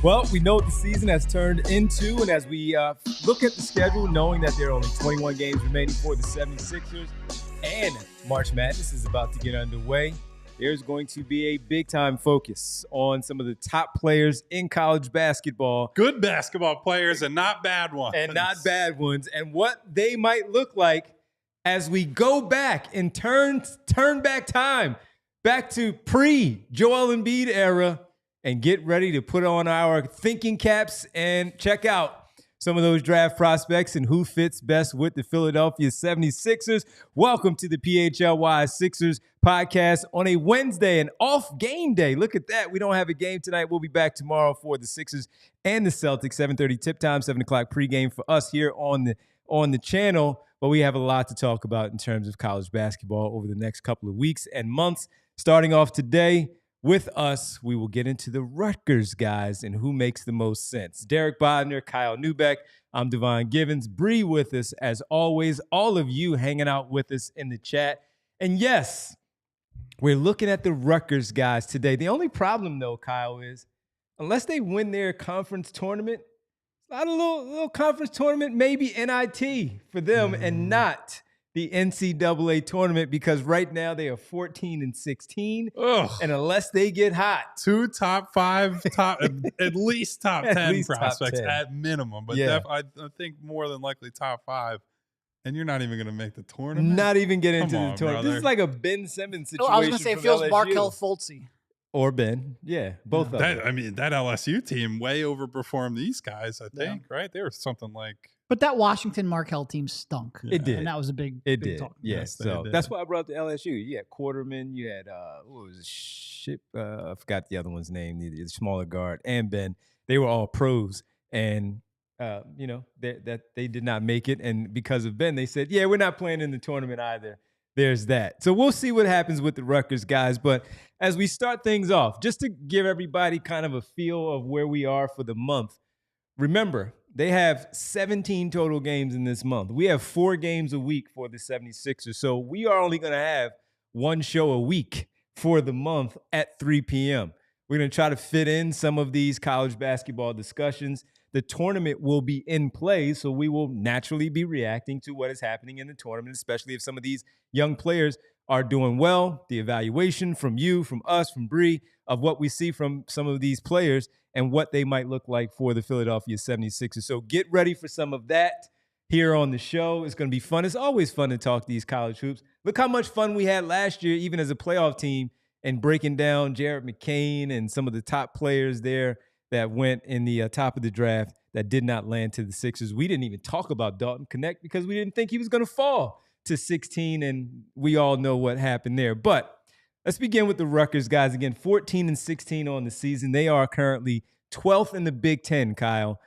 Well, we know what the season has turned into, and as we look at the schedule, knowing that there are only 21 games remaining for the 76ers, and March Madness is about to get underway, there's going to be a big-time focus on some of the top players in college basketball. Good basketball players and not bad ones. And what they might look like as we go back and turn back time, back to pre-Joel Embiid era, and get ready to put on our thinking caps and check out some of those draft prospects and who fits best with the Philadelphia 76ers. Welcome to the PHLY Sixers podcast on a Wednesday, an off game day. Look at that. We don't have a game tonight. We'll be back tomorrow for the Sixers and the Celtics. 7:30 tip time, 7 o'clock pregame for us here on the channel. But we have a lot to talk about in terms of college basketball over the next couple of weeks and months. Starting off today, with us, we will get into the Rutgers guys and who makes the most sense. Derek Bodner, Kyle Newbeck, I'm Devon Givens. Bree with us, as always. All of you hanging out with us in the chat. And yes, we're looking at the Rutgers guys today. The only problem, though, Kyle, is unless they win their conference tournament, it's not a little conference tournament, maybe NIT for them and not the NCAA tournament, because right now they are 14-16. Ugh. And unless they get hot, 2 top 5, at least top 10 prospects 10. at minimum. But yeah. I think more than likely top 5. And you're not even going to make the tournament? Not even get into the on, tournament. brother. This is like a Ben Simmons situation. I was going to say, it feels Markelle Fultzy. Or Ben. Yeah, both of them. I mean, that LSU team way overperformed these guys, I think, right? They were something like... But that Washington Markelle team stunk. It did. And that was a big talk. Yes. So that's why I brought up the LSU. You had Quarterman. You had, what was it? I forgot the other one's name, the smaller guard, and Ben. They were all pros. And, that they did not make it. And because of Ben, they said, yeah, we're not playing in the tournament either. There's that. So we'll see what happens with the Rutgers guys. But as we start things off, just to give everybody kind of a feel of where we are for the month, remember, they have 17 total games in this month. We have 4 games a week for the 76ers. So we are only going to have one show a week for the month at 3 p.m. We're going to try to fit in some of these college basketball discussions. The tournament will be in play, so we will naturally be reacting to what is happening in the tournament, especially if some of these young players are doing well. The evaluation from you, from us, from Bree, of what we see from some of these players and what they might look like for the Philadelphia 76ers. So get ready for some of that here on the show. It's going to be fun. It's always fun to talk these college hoops. Look how much fun we had last year, even as a playoff team, and breaking down Jared McCain and some of the top players there that went in the top of the draft that did not land to the Sixers. We didn't even talk about Dalton Connect because we didn't think he was going to fall to 16, and we all know what happened there. But let's begin with the Rutgers guys. Again, 14-16 on the season. They are currently 12th in the Big Ten, Kyle,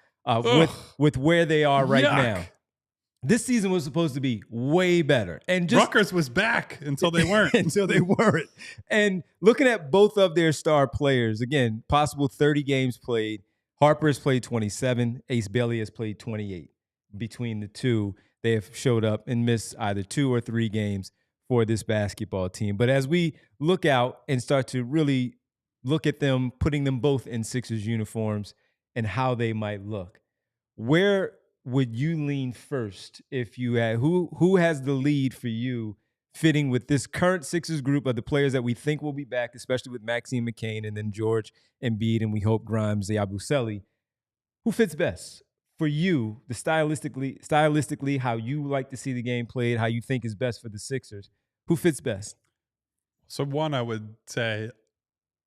with where they are right now. This season was supposed to be way better. And just Rutgers was back until they weren't. And looking at both of their star players, again, possible 30 games played. Harper has played 27. Ace Bailey has played 28. Between the two, they have showed up and missed either 2 or 3 games for this basketball team. But as we look out and start to really look at them, putting them both in Sixers uniforms and how they might look, where would you lean first if you had who has the lead for you fitting with this current Sixers group of the players that we think will be back, especially with Maxey McCain and then George Embiid and we hope Grimes, Yabusele? Who fits best for you, the stylistically, how you like to see the game played, how you think is best for the Sixers? Who fits best? So one, I would say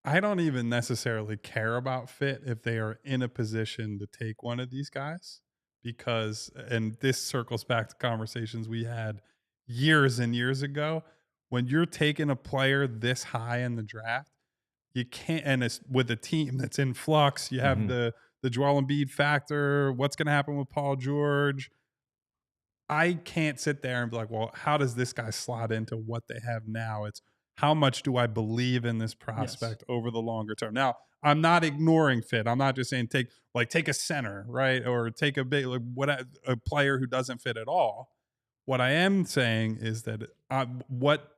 I don't even necessarily care about fit if they are in a position to take one of these guys. Because, and this circles back to conversations we had years and years ago, when you're taking a player this high in the draft, you can't, and it's with a team that's in flux, you have the Joel Embiid factor, what's going to happen with Paul George. I can't sit there and be like, well, how does this guy slot into what they have now? It's how much do I believe in this prospect over the longer term? Now, I'm not ignoring fit. I'm not just saying take a center, right? Or take a big, a player who doesn't fit at all. What I am saying is that what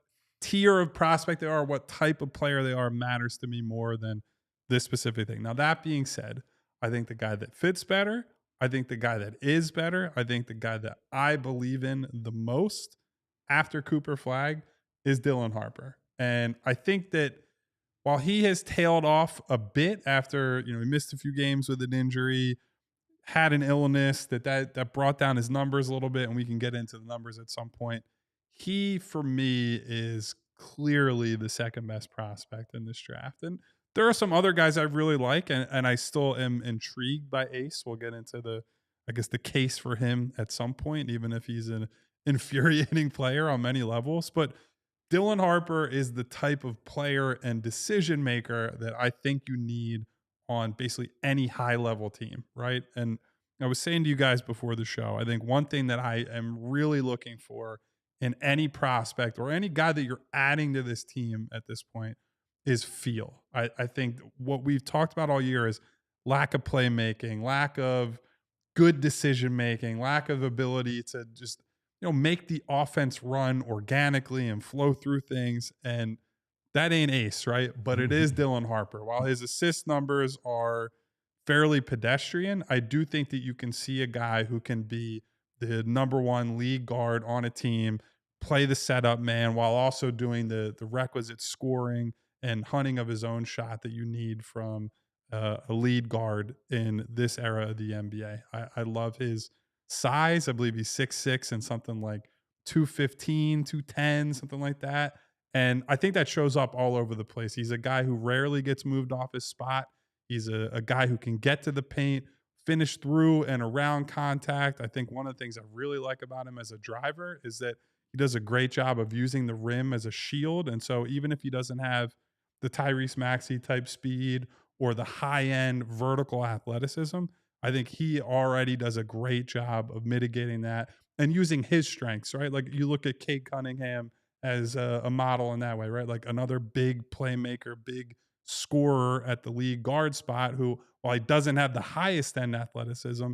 tier of prospect they are, what type of player they are matters to me more than this specific thing. Now, that being said, I think the guy that fits better. I think the guy that is better. I think the guy that I believe in the most after Cooper Flag is Dylan Harper. And I think that while he has tailed off a bit after, he missed a few games with an injury, had an illness that brought down his numbers a little bit, and we can get into the numbers at some point. He, for me, is clearly the second best prospect in this draft. And there are some other guys I really like, and I still am intrigued by Ace. We'll get into the case for him at some point, even if he's an infuriating player on many levels. But Dylan Harper is the type of player and decision maker that I think you need on basically any high level team, right? And I was saying to you guys before the show, I think one thing that I am really looking for in any prospect or any guy that you're adding to this team at this point is feel. I think what we've talked about all year is lack of playmaking, lack of good decision making, lack of ability to just make the offense run organically and flow through things. And that ain't Ace, right? But it is Dylan Harper. While his assist numbers are fairly pedestrian, I do think that you can see a guy who can be the number one league guard on a team, play the setup man while also doing the requisite scoring and hunting of his own shot that you need from a lead guard in this era of the NBA. I love his size. I believe he's 6'6" and something like 215, 210, something like that. And I think that shows up all over the place. He's a guy who rarely gets moved off his spot. He's a guy who can get to the paint, finish through and around contact. I think one of the things I really like about him as a driver is that he does a great job of using the rim as a shield. And so even if he doesn't have the Tyrese Maxey type speed or the high-end vertical athleticism, I think he already does a great job of mitigating that and using his strengths, right? Like you look at Cade Cunningham as a model in that way, right? Like another big playmaker, big scorer at the lead guard spot who, while he doesn't have the highest end athleticism,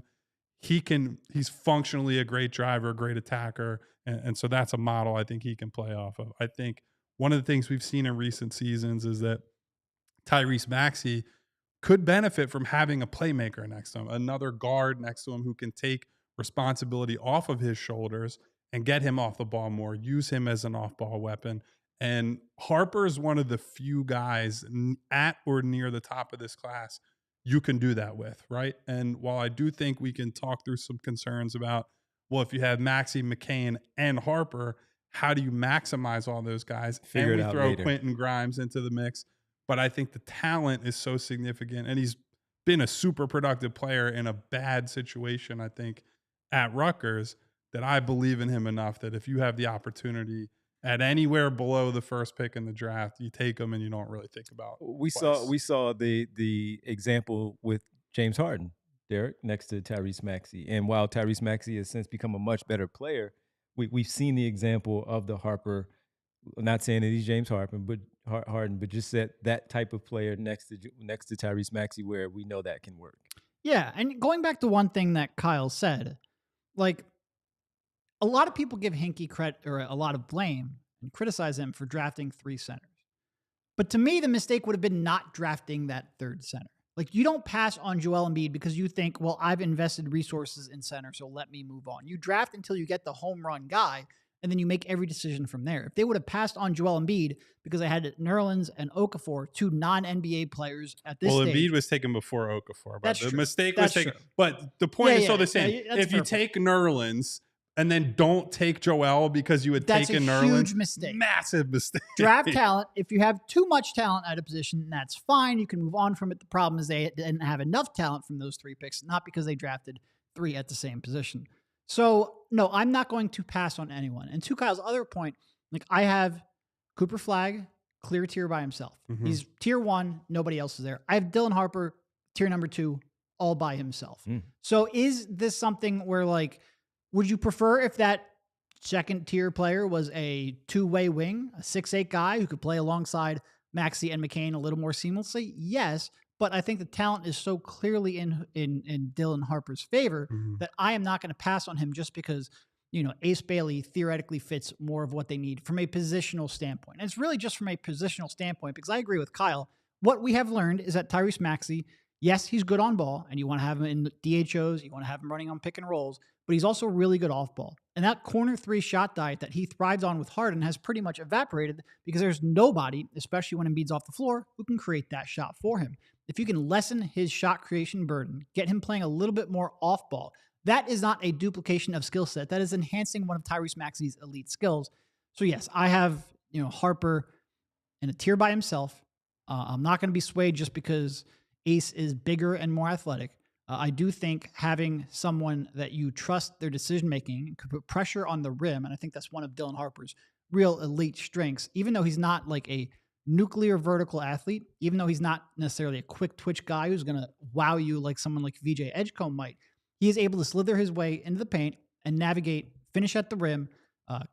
he's functionally a great driver, a great attacker. And so that's a model I think he can play off of. I think one of the things we've seen in recent seasons is that Tyrese Maxey could benefit from having a playmaker next to him, another guard next to him who can take responsibility off of his shoulders and get him off the ball more, use him as an off-ball weapon. And Harper is one of the few guys at or near the top of this class you can do that with, right? And while I do think we can talk through some concerns about, well, if you have Maxey, McCain, and Harper, how do you maximize all those guys? Figure and it we out throw later. Quentin Grimes into the mix. But I think the talent is so significant, and he's been a super productive player in a bad situation, I think, at Rutgers, that I believe in him enough that if you have the opportunity at anywhere below the first pick in the draft, you take him and you don't really think about it. We saw the example with James Harden, Derek, next to Tyrese Maxey. And while Tyrese Maxey has since become a much better player, we've seen the example of the Harper. Not saying that he's James Harden, but just that type of player next to Tyrese Maxey, where we know that can work. Yeah, and going back to one thing that Kyle said, like a lot of people give Hinkie credit or a lot of blame and criticize him for drafting 3 centers. But to me, the mistake would have been not drafting that third center. Like you don't pass on Joel Embiid because you think, well, I've invested resources in center, so let me move on. You draft until you get the home run guy, and then you make every decision from there. If they would have passed on Joel Embiid because they had Nerlens and Okafor, 2 non-NBA players at this stage. Embiid was taken before Okafor. But That's the true. mistake That's was taken. true. But the point is still the same. Yeah, that's if you fair take Nerlens and then don't take Joel because you had taken Nerlens. That's a huge mistake. Massive mistake. Draft talent. If you have too much talent at a position, that's fine. You can move on from it. The problem is they didn't have enough talent from those 3 picks, not because they drafted 3 at the same position. So, no, I'm not going to pass on anyone. And to Kyle's other point, like I have Cooper Flag, clear tier by himself. Mm-hmm. He's tier 1, nobody else is there. I have Dylan Harper, tier number 2, all by himself. So is this something where, like, would you prefer if that second tier player was a 2-way wing, a 6'8" guy who could play alongside Maxey and McCain a little more seamlessly? Yes. But I think the talent is so clearly in Dylan Harper's favor that I am not going to pass on him just because, Ace Bailey theoretically fits more of what they need from a positional standpoint. And it's really just from a positional standpoint because I agree with Kyle. What we have learned is that Tyrese Maxey, Yes, he's good on ball, and you want to have him in the DHOs, you want to have him running on pick and rolls, but he's also really good off ball. And that corner three shot diet that he thrives on with Harden has pretty much evaporated because there's nobody, especially when Embiid's off the floor, who can create that shot for him. If you can lessen his shot creation burden, get him playing a little bit more off ball, that is not a duplication of skill set. That is enhancing one of Tyrese Maxey's elite skills. So yes, I have Harper in a tier by himself. I'm not going to be swayed just because Ace is bigger and more athletic. I do think having someone that you trust their decision making could put pressure on the rim, and I think that's one of Dylan Harper's real elite strengths. Even though he's not like a nuclear vertical athlete, even though he's not necessarily a quick twitch guy who's going to wow you like someone like VJ Edgecombe might, he is able to slither his way into the paint and navigate, finish at the rim,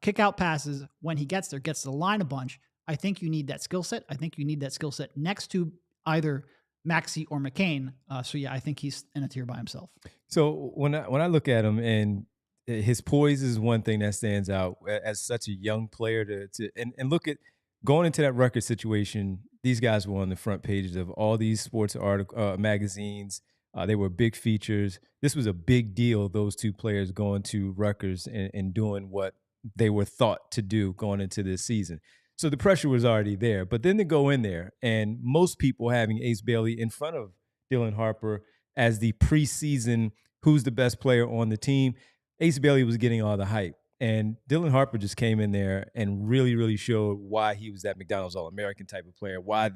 kick out passes when he gets there, gets to the line a bunch. I think you need that skill set. I think you need that skill set next to either Maxey or McCain. So yeah, I think he's in a tier by himself. So when I look at him, and his poise is one thing that stands out as such a young player and look at going into that record situation. These guys were on the front pages of all these sports magazines. They were big features. This was a big deal, those two players going to Rutgers and doing what they were thought to do going into this season. So the pressure was already there. But then to go in there, and most people having Ace Bailey in front of Dylan Harper as the preseason who's the best player on the team, Ace Bailey was getting all the hype. And Dylan Harper just came in there and really, really showed why he was that McDonald's All-American type of player, why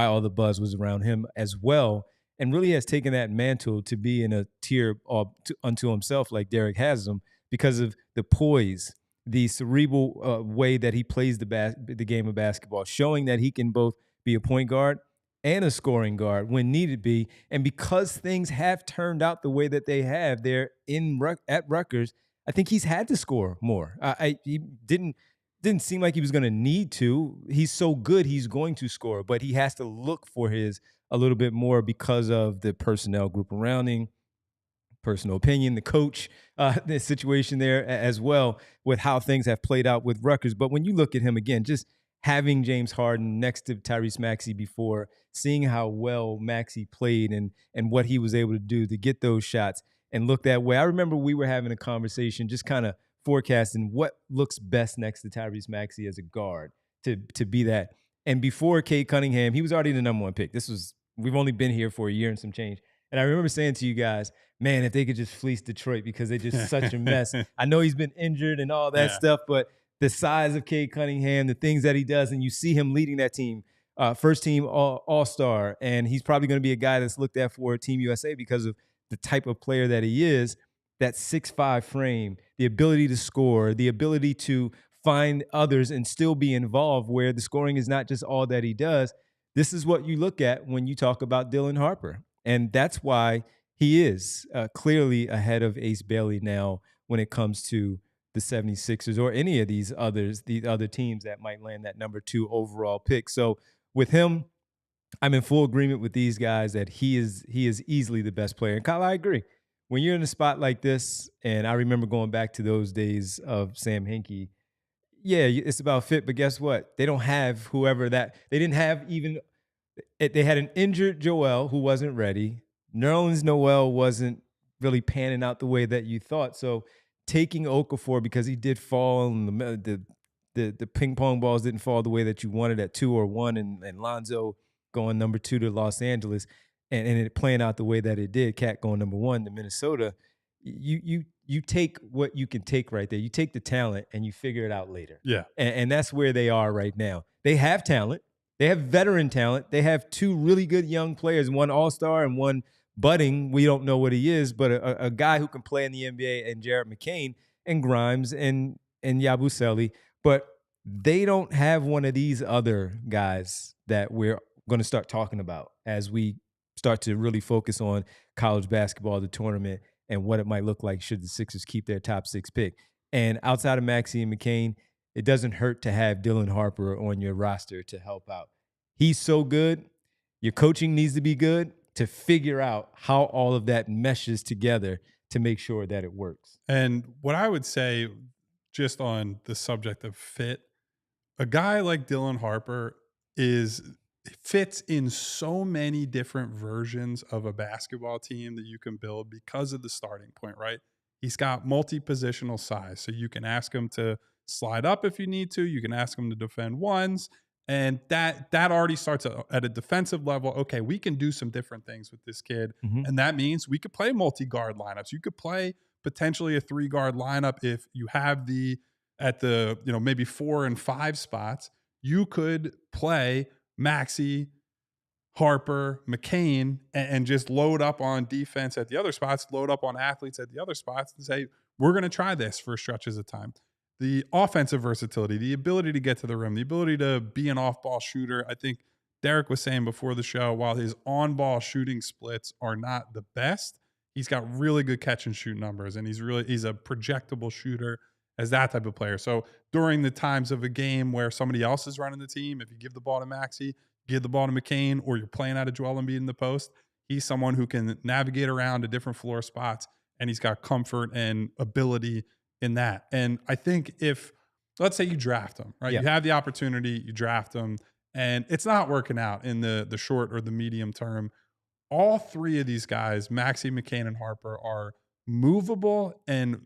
all the buzz was around him as well, and really has taken that mantle to be in a tier unto himself like Derek has him because of the poise, the cerebral way that he plays the game of basketball, showing that he can both be a point guard and a scoring guard when needed be. And because things have turned out the way that they have there at Rutgers, I think he's had to score more. He didn't seem like he was going to need to. He's so good, he's going to score, but he has to look for his a little bit more because of the personnel group around him, personal opinion, the coach, the situation there as well with how things have played out with Rutgers. But when you look at him again, just having James Harden next to Tyrese Maxey before, seeing how well Maxey played and what he was able to do to get those shots and look that way. I remember we were having a conversation just kind of forecasting what looks best next to Tyrese Maxey as a guard to be that. And before Cade Cunningham, he was already the number one pick. We've only been here for a year and some change. And I remember saying to you guys, man, if they could just fleece Detroit because they're just such a mess. I know he's been injured and all that stuff, but the size of Cade Cunningham, the things that he does, and you see him leading that team, first team all-star, and he's probably going to be a guy that's looked at for Team USA because of the type of player that he is, that 6'5" frame, the ability to score, the ability to find others and still be involved where the scoring is not just all that he does. This is what you look at when you talk about Dylan Harper. And that's why he is clearly ahead of Ace Bailey now when it comes to the 76ers or any of the other teams that might land that number 2 overall pick. So with him, I'm in full agreement with these guys that he is easily the best player. And Kyle, I agree. When you're in a spot like this, and I remember going back to those days of Sam Hinkie, yeah, it's about fit, but guess what? They don't have they didn't have even – they had an injured Joel who wasn't ready. Nerlens Noel wasn't really panning out the way that you thought. So taking Okafor because he did fall and the ping pong balls didn't fall the way that you wanted at 2 or 1, and Lonzo going number 2 to Los Angeles and it playing out the way that it did, Cat going number 1 to Minnesota, you take what you can take right there. You take the talent and you figure it out later. Yeah. And that's where they are right now. They have talent. They have veteran talent. They have 2 really good young players, one all-star and one budding. We don't know what he is, but a guy who can play in the NBA, and Jared McCain and Grimes and Yabusele. But they don't have one of these other guys that we're going to start talking about as we start to really focus on college basketball, the tournament, and what it might look like should the Sixers keep their top 6 pick. And outside of Maxey and McCain, it doesn't hurt to have Dylan Harper on your roster to help out. He's so good. Your coaching needs to be good to figure out how all of that meshes together to make sure that it works. And what I would say, just on the subject of fit, a guy like Dylan Harper is fits in so many different versions of a basketball team that you can build because of the starting point, right? He's got multi-positional size. So you can ask him to slide up if you need to. You can ask him to defend ones. And that already starts at a defensive level. Okay, we can do some different things with this kid. Mhm. And that means we could play multi-guard lineups. You could play potentially a 3-guard lineup if you have at the, maybe 4 and 5 spots. You could play Maxey, Harper, McCain, and just load up on defense at the other spots, load up on athletes at the other spots, and say, we're going to try this for stretches of time. The offensive versatility, the ability to get to the rim, the ability to be an off-ball shooter. I think Derek was saying before the show, while his on-ball shooting splits are not the best, he's got really good catch and shoot numbers, and he's a projectable shooter as that type of player. So during the times of a game where somebody else is running the team, if you give the ball to Maxey, give the ball to McCain, or you're playing out of Joel Embiid in the post, he's someone who can navigate around to different floor spots, and he's got comfort and ability in that. And I think let's say you draft him, right? Yeah. You have the opportunity, you draft him, and it's not working out in the short or the medium term. All three of these guys, Maxey, McCain, and Harper, are movable and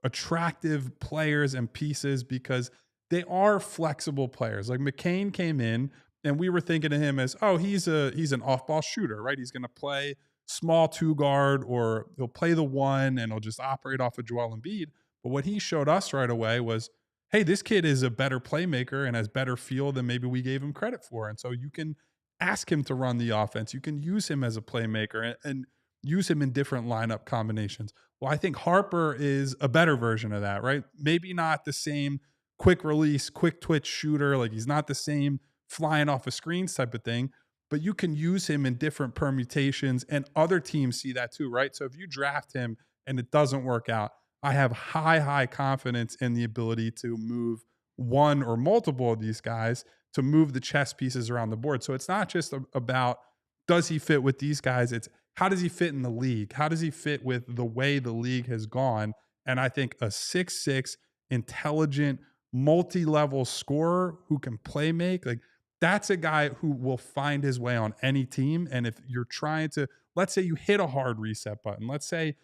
attractive players and pieces because they are flexible players. Like McCain came in and we were thinking of him as, he's an off-ball shooter, right? He's going to play small 2-guard, or he'll play the 1 and he'll just operate off of Joel Embiid. But what he showed us right away was, hey, this kid is a better playmaker and has better feel than maybe we gave him credit for. And so you can ask him to run the offense. You can use him as a playmaker and use him in different lineup combinations. Well, I think Harper is a better version of that, right? Maybe not the same quick release, quick twitch shooter. Like, he's not the same flying off of screens type of thing, but you can use him in different permutations, and other teams see that too, right? So if you draft him and it doesn't work out, I have high confidence in the ability to move one or multiple of these guys to move the chess pieces around the board. So it's not just about, does he fit with these guys? It's, how does he fit in the league? How does he fit with the way the league has gone? And I think a 6'6", intelligent, multi-level scorer who can play make, like, that's a guy who will find his way on any team. And if you're trying to, let's say you hit a hard reset button, let's say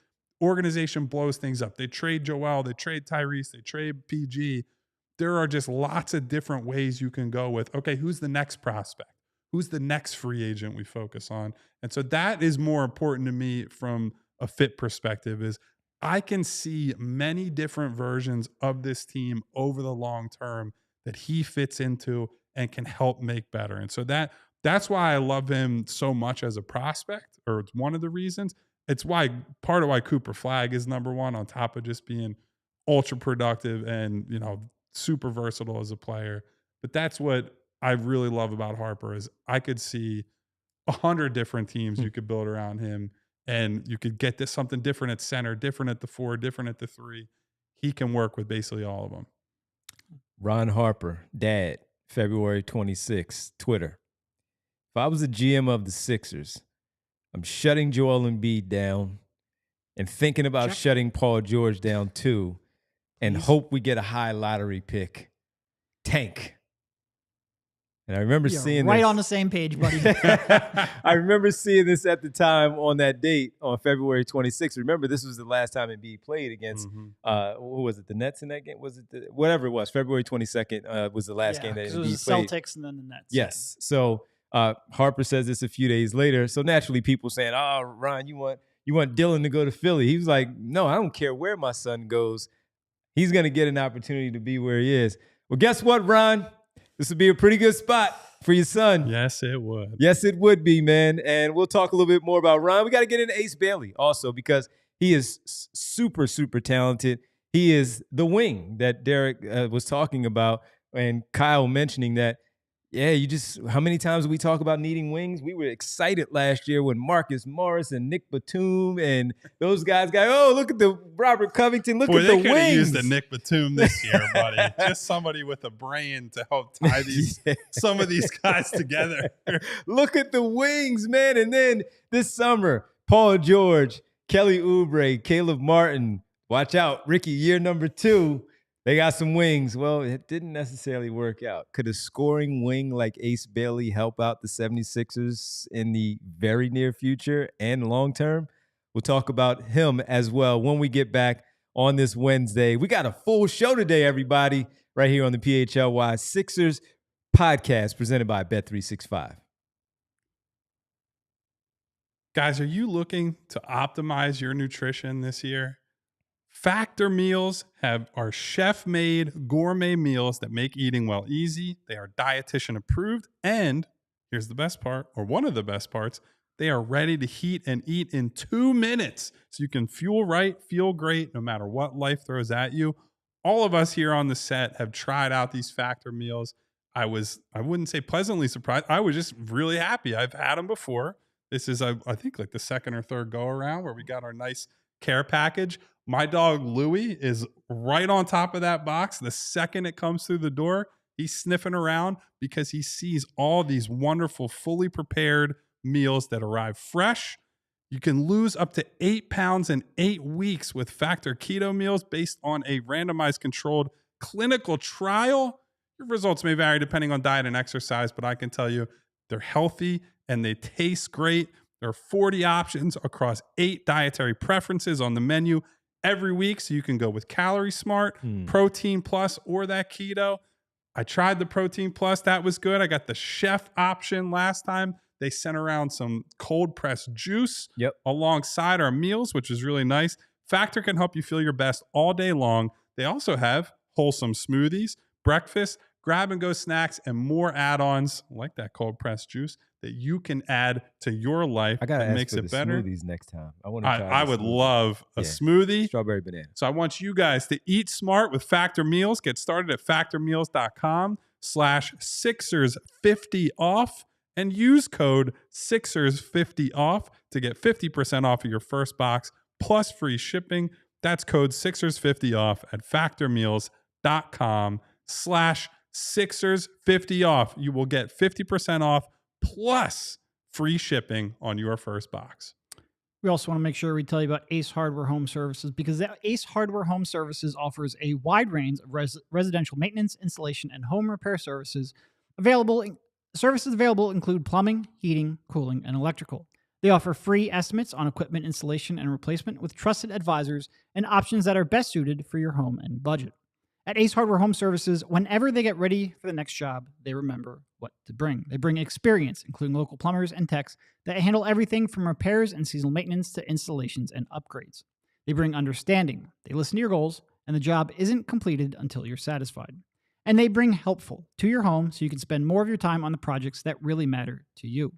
organization blows things up, they trade Joel, they trade Tyrese, they trade PG, there are just lots of different ways you can go with, okay, who's the next prospect? Who's the next free agent we focus on? And so that is more important to me from a fit perspective, is I can see many different versions of this team over the long term that he fits into and can help make better. And so that's why I love him so much as a prospect, or it's one of the reasons. It's part of why Cooper Flagg is number one, on top of just being ultra productive and, super versatile as a player. But that's what I really love about Harper, is I could see 100 different teams you could build around him, and you could get something different at center, different at the 4, different at the 3. He can work with basically all of them. Ron Harper, dad, February 26th, Twitter. If I was a GM of the Sixers, I'm shutting Joel Embiid down and thinking about shutting Paul George down too, and hope we get a high lottery pick. Tank. And I remember seeing right this. On the same page, buddy. I remember seeing this at the time on that date on February 26th. Remember, this was the last time Embiid played against, who was it, the Nets in that game? Was it whatever it was? February 22nd was the last game that Embiid played. It was the Celtics and then the Nets. Yes. So Harper says this a few days later. So naturally, people saying, "Oh, Ron, you want Dylan to go to Philly?" He was like, "No, I don't care where my son goes. He's going to get an opportunity to be where he is." Well, guess what, Ron? This would be a pretty good spot for your son. Yes, it would. Yes, it would be, man. And we'll talk a little bit more about Ron. We got to get into Ace Bailey also, because he is super, super talented. He is the wing that Derek was talking about, and Kyle mentioning that. Yeah, how many times we talk about needing wings? We were excited last year when Marcus Morris and Nick Batum and those guys look at the Robert Covington, look at the wings. They could have used the Nick Batum this year, buddy. Just somebody with a brain to help tie some of these guys together. Look at the wings, man. And then this summer, Paul George, Kelly Oubre, Caleb Martin, watch out, Ricky, year number 2. They got some wings. Well, it didn't necessarily work out. Could a scoring wing like Ace Bailey help out the 76ers in the very near future and long term? We'll talk about him as well when we get back on this Wednesday. We got a full show today, everybody, right here on the PHLY Sixers podcast presented by Bet365. Guys, are you looking to optimize your nutrition this year? Factor meals are chef-made gourmet meals that make eating well easy. They are dietitian approved. And here's the best part, or one of the best parts, they are ready to heat and eat in 2 minutes. So you can fuel right, feel great, no matter what life throws at you. All of us here on the set have tried out these Factor meals. I wouldn't say pleasantly surprised. I was just really happy. I've had them before. This is, I think, like the second or third go around where we got our nice care package. My dog Louie is right on top of that box. The second it comes through the door, he's sniffing around because he sees all these wonderful, fully prepared meals that arrive fresh. You can lose up to 8 pounds in 8 weeks with Factor keto meals based on a randomized controlled clinical trial. Your results may vary depending on diet and exercise, but I can tell you they're healthy and they taste great. There are 40 options across 8 dietary preferences on the menu every week, so you can go with Calorie Smart, Protein Plus, or that keto. I tried the Protein Plus. That was good. I got the chef option last time. They sent around some cold pressed juice alongside our meals, which is really nice. Factor can help you feel your best all day long. They also have wholesome smoothies, breakfast, grab and go snacks, and more add-ons like that cold pressed juice that you can add to your life. I gotta that ask makes for it the better. smoothies next time. I want to try. I would love a smoothie. Strawberry banana. So I want you guys to eat smart with Factor Meals. Get started at factormeals.com/Sixers50off and use code Sixers50off to get 50% off of your first box plus free shipping. That's code Sixers50off at factormeals.com/Sixers50off. You will get 50% off plus free shipping on your first box. We also want to make sure we tell you about Ace Hardware Home Services, because Ace Hardware Home Services offers a wide range of residential maintenance, installation, and home repair services. Services available include plumbing, heating, cooling, and electrical. They offer free estimates on equipment installation and replacement with trusted advisors and options that are best suited for your home and budget. At Ace Hardware Home Services, whenever they get ready for the next job, they remember what to bring. They bring experience, including local plumbers and techs that handle everything from repairs and seasonal maintenance to installations and upgrades. They bring understanding. They listen to your goals, and the job isn't completed until you're satisfied. And they bring helpful to your home so you can spend more of your time on the projects that really matter to you.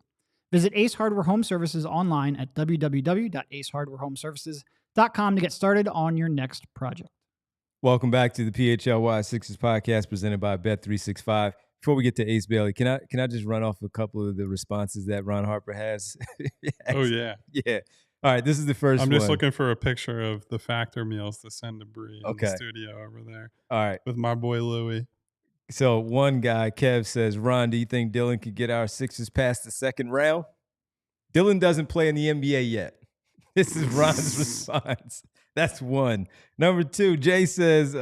Visit Ace Hardware Home Services online at www.acehardwarehomeservices.com to get started on your next project. Welcome back to the PHLY Sixers podcast presented by Bet365. Before we get to Ace Bailey, can I just run off a couple of the responses that Ron Harper has? Oh, yeah. Yeah. All right, this is the first one. I'm just looking for a picture of the Factor meals to send to Bree in the studio over there. All right. With my boy Louie. So one guy, Kev, says, Ron, do you think Dylan could get our Sixers past the second round? Dylan doesn't play in the NBA yet. This is Ron's response. That's one. Number two, Jay says,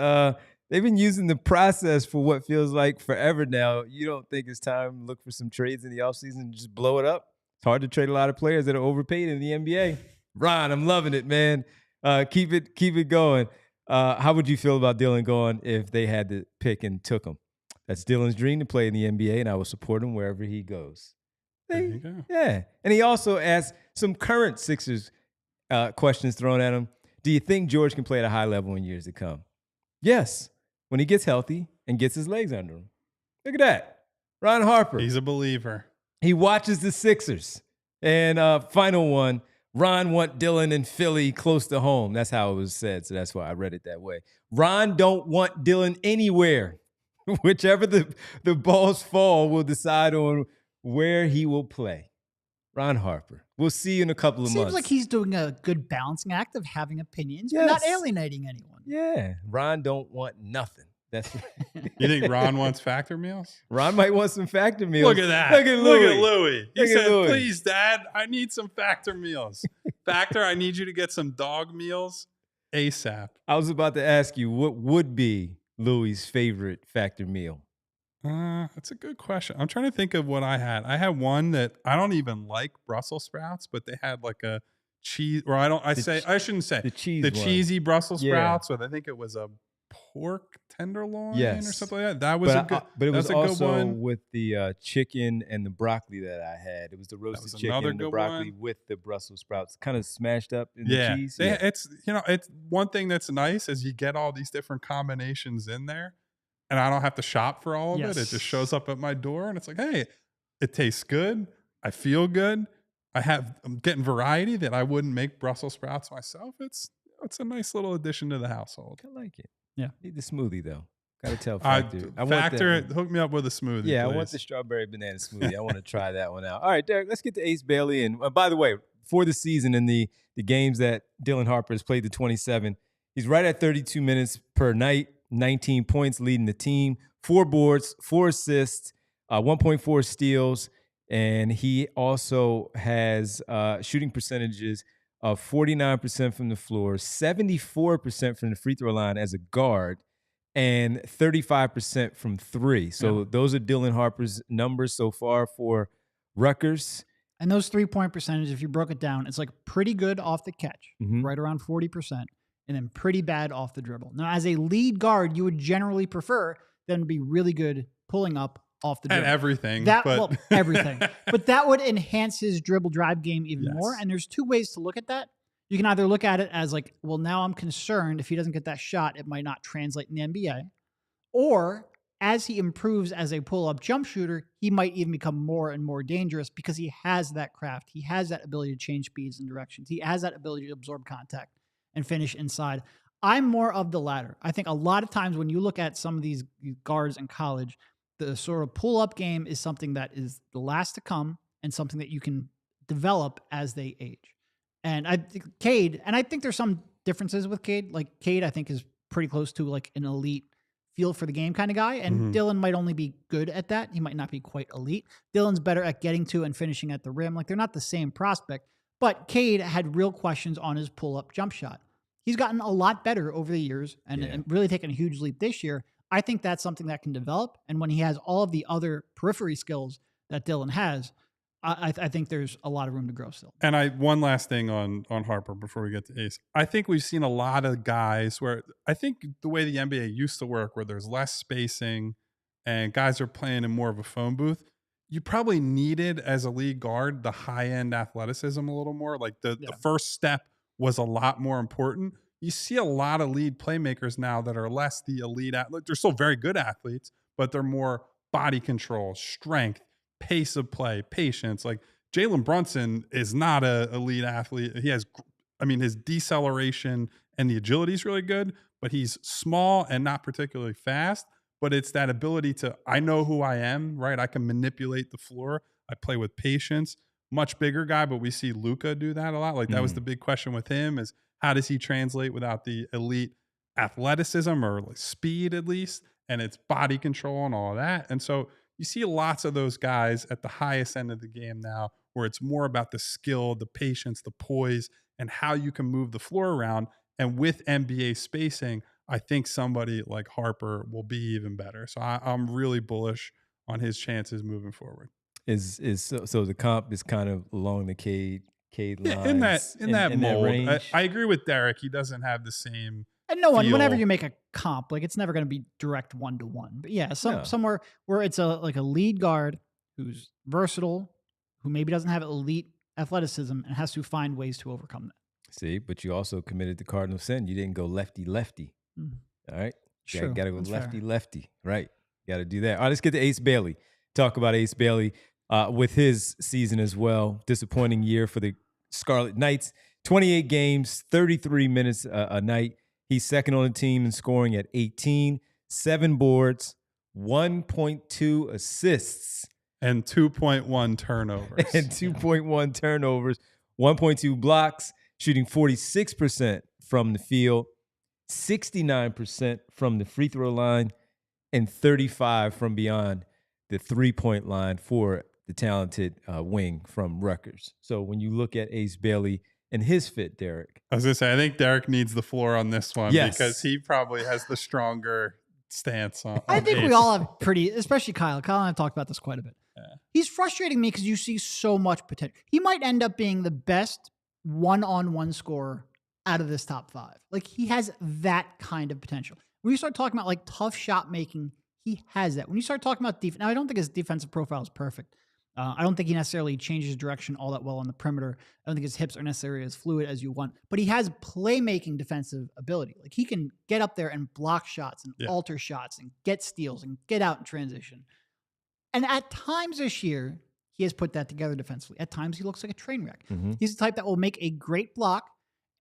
they've been using the process for what feels like forever now. You don't think it's time to look for some trades in the offseason and just blow it up? It's hard to trade a lot of players that are overpaid in the NBA. Ron, I'm loving it, man. Keep it going. How would you feel about Dylan going if they had to pick and took him? That's Dylan's dream to play in the NBA, and I will support him wherever he goes. There you go. Yeah. And he also asked some current Sixers questions thrown at him. Do you think George can play at a high level in years to come? Yes, when he gets healthy and gets his legs under him. Look at that. Ron Harper. He's a believer. He watches the Sixers. And final one, Ron want Dylan in Philly close to home. That's how it was said, so that's why I read it that way. Ron don't want Dylan anywhere. Whichever the balls fall will decide on where he will play. Ron Harper. We'll see you in a couple of months. Seems like he's doing a good balancing act of having opinions, but not alienating anyone. Yeah. Ron don't want nothing. That's You think Ron wants Factor meals? Ron might want some Factor meals. Look at that. Look at Louie. Look at Louie. He said, Louie. Please, Dad, I need some Factor meals. Factor, I need you to get some dog meals ASAP. I was about to ask you, what would be Louis' favorite factor meal? That's a good question. I'm trying to think of what I had. I had one that I don't even like Brussels sprouts, but they had like a cheese, or I shouldn't say The cheese the one. cheesy Brussels Yeah. sprouts, or I think it was a pork tenderloin or Yes. something like that. That was a good. But it was That's a good also one. with the chicken and the broccoli that I had. It was the was roasted chicken another and the good broccoli one. with the Brussels sprouts, kind of smashed up in Yeah, the cheese. it's it's one thing that's nice is you get all these different combinations in there, and I don't have to shop for all of it. It just shows Yes. up at my door, and it's like, hey, it tastes good. I feel good. I'm getting variety that I wouldn't make Brussels sprouts myself. It's a nice little addition to the household. I like it. Yeah. Need the smoothie though. Gotta tell Factor, Factor. hook me up with a smoothie, Yeah, please. I want the strawberry banana smoothie. I want to try that one out. All right, Derek, let's get to Ace Bailey. And by the way, for the season and the games that Dylan Harper has played, the 27, he's right at 32 minutes per night, 19 points leading the team, 4 boards, 4 assists, 1.4 steals. And he also has shooting percentages of 49% from the floor, 74% from the free throw line as a guard, and 35% from 3. So those are Dylan Harper's numbers so far for Rutgers. And those 3-point percentage, if you broke it down, it's like pretty good off the catch, right around 40%, and then pretty bad off the dribble. Now, as a lead guard, you would generally prefer them to be really good pulling up off the dribble. And everything. Well, everything. But that would enhance his dribble drive game even more. And there's 2 ways to look at that. You can either look at it as like, well, now I'm concerned if he doesn't get that shot, it might not translate in the NBA. Or as he improves as a pull-up jump shooter, he might even become more and more dangerous because he has that craft. He has that ability to change speeds and directions. He has that ability to absorb contact and finish inside. I'm more of the latter. I think a lot of times when you look at some of these guards in college, the sort of pull-up game is something that is the last to come and something that you can develop as they age. And I think Cade, and I think there's some differences with Cade. Like Cade, I think is pretty close to like an elite feel for the game kind of guy. And Dylan might only be good at that. He might not be quite elite. Dylan's better at getting to and finishing at the rim. Like they're not the same prospect, but Cade had real questions on his pull-up jump shot. He's gotten a lot better over the years and really taken a huge leap this year. I think that's something that can develop. And when he has all of the other periphery skills that Dylan has, I think there's a lot of room to grow still. And one last thing on Harper before we get to Ace. I think we've seen a lot of guys where I think the way the NBA used to work, where there's less spacing and guys are playing in more of a phone booth, you probably needed as a lead guard the high-end athleticism a little more. Like the first step was a lot more important. You see a lot of lead playmakers now that are less the elite athlete. They're still very good athletes, but they're more body control, strength, pace of play, patience. Like Jalen Brunson is not a elite athlete. He has, his deceleration and the agility is really good, but he's small and not particularly fast. But it's that ability to, I know who I am, right? I can manipulate the floor. I play with patience. Much bigger guy, but we see Luka do that a lot. Like that was the big question with him is how does he translate without the elite athleticism or like speed at least? And it's body control and all of that. And so you see lots of those guys at the highest end of the game now where it's more about the skill, the patience, the poise, and how you can move the floor around. And with NBA spacing, I think somebody like Harper will be even better. So I'm really bullish on his chances moving forward. So the comp is kind of along the Cade lines in that mold. range. I agree with Derek. He doesn't have the same. And no one, whenever you make a comp, like it's never going to be direct 1-to-1. But yeah, somewhere where it's a lead guard who's versatile, who maybe doesn't have elite athleticism and has to find ways to overcome that. See, but you also committed the cardinal sin. You didn't go lefty. All right, got to go lefty. Right, got to do that. All right, let's get to Ace Bailey. Talk about Ace Bailey with his season as well. Disappointing year for the Scarlet Knights. 28 games, 33 minutes a night. He's second on the team in scoring at 18, 7 boards, 1.2 assists. And 2.1 turnovers. 1.2 blocks, shooting 46% from the field, 69% from the free throw line, and 35% from beyond the 3-point line for the talented wing from Rutgers. So when you look at Ace Bailey and his fit, Derek. I was going to say, I think Derek needs the floor on this one because he probably has the stronger stance on I think we Ace. all have pretty, especially Kyle. Kyle and I have talked about this quite a bit. Yeah. He's frustrating me because you see so much potential. He might end up being the best one-on-one scorer out of this top 5. Like, he has that kind of potential. When you start talking about like tough shot making, he has that. When you start talking about defense, now I don't think his defensive profile is perfect. I don't think he necessarily changes direction all that well on the perimeter. I don't think his hips are necessarily as fluid as you want, but he has playmaking defensive ability. Like, he can get up there and block shots and alter shots and get steals and get out in transition. And at times this year, he has put that together defensively. At times, he looks like a train wreck. He's the type that will make a great block,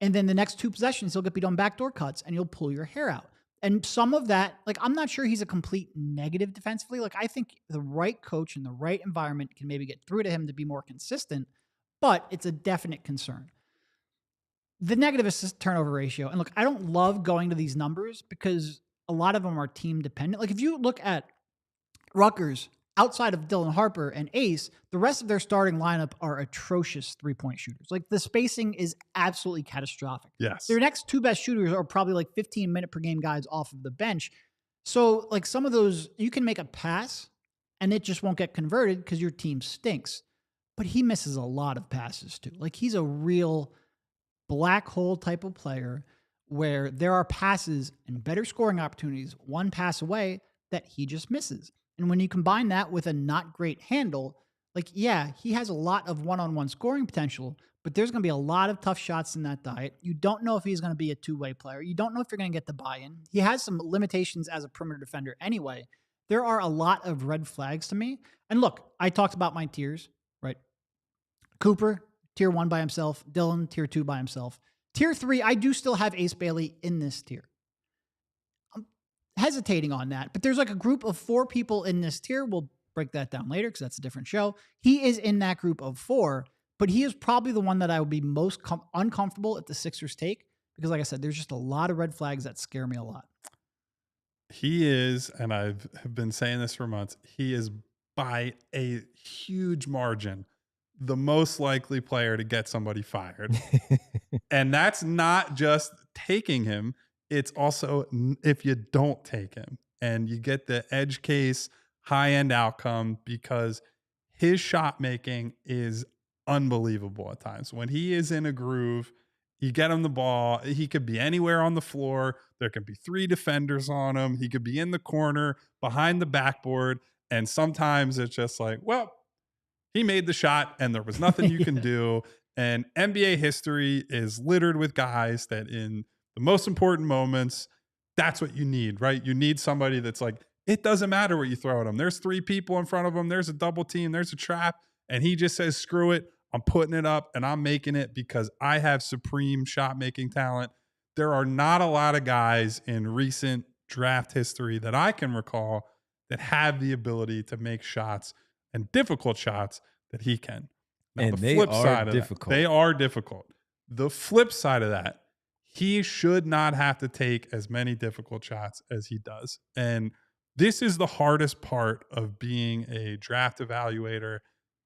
and then the next 2 possessions, he'll get beat on backdoor cuts, and you'll pull your hair out. And some of that, like, I'm not sure he's a complete negative defensively. Like, I think the right coach in the right environment can maybe get through to him to be more consistent, but it's a definite concern. The negative assist turnover ratio, and look, I don't love going to these numbers because a lot of them are team dependent. Like, if you look at Rutgers, outside of Dylan Harper and Ace, the rest of their starting lineup are atrocious 3-point shooters. Like, the spacing is absolutely catastrophic. Yes. Their next 2 best shooters are probably like 15-minute per game guys off of the bench. So, like, some of those, you can make a pass and it just won't get converted because your team stinks. But he misses a lot of passes too. Like, he's a real black hole type of player where there are passes and better scoring opportunities 1 pass away that he just misses. And when you combine that with a not great handle, like, yeah, he has a lot of one-on-one scoring potential, but there's going to be a lot of tough shots in that diet. You don't know if he's going to be a 2-way player. You don't know if you're going to get the buy-in. He has some limitations as a perimeter defender anyway. There are a lot of red flags to me. And look, I talked about my tiers, right? Cooper, tier 1 by himself. Dylan, tier 2 by himself. Tier 3, I do still have Ace Bailey in this tier. Hesitating on that, but there's like a group of 4 people in this tier. We'll break that down later because that's a different show. He is in that group of 4, but he is probably the one that I would be most uncomfortable if the Sixers take because, like I said, there's just a lot of red flags that scare me a lot. He is, and I've been saying this for months, he is by a huge margin the most likely player to get somebody fired. And that's not just taking him. It's also if you don't take him and you get the edge case high-end outcome because his shot making is unbelievable at times. When he is in a groove, you get him the ball. He could be anywhere on the floor. There could be 3 defenders on him. He could be in the corner behind the backboard. And sometimes it's just like, well, he made the shot and there was nothing you can do. And NBA history is littered with guys that in the most important moments, that's what you need, right? You need somebody that's like, it doesn't matter what you throw at him. There's 3 people in front of him. There's a double team. There's a trap. And he just says, screw it. I'm putting it up and I'm making it because I have supreme shot making talent. There are not a lot of guys in recent draft history that I can recall that have the ability to make shots and difficult shots that he can. Now, and the they flip are side of difficult. That, they are difficult. The flip side of that, he should not have to take as many difficult shots as he does. And this is the hardest part of being a draft evaluator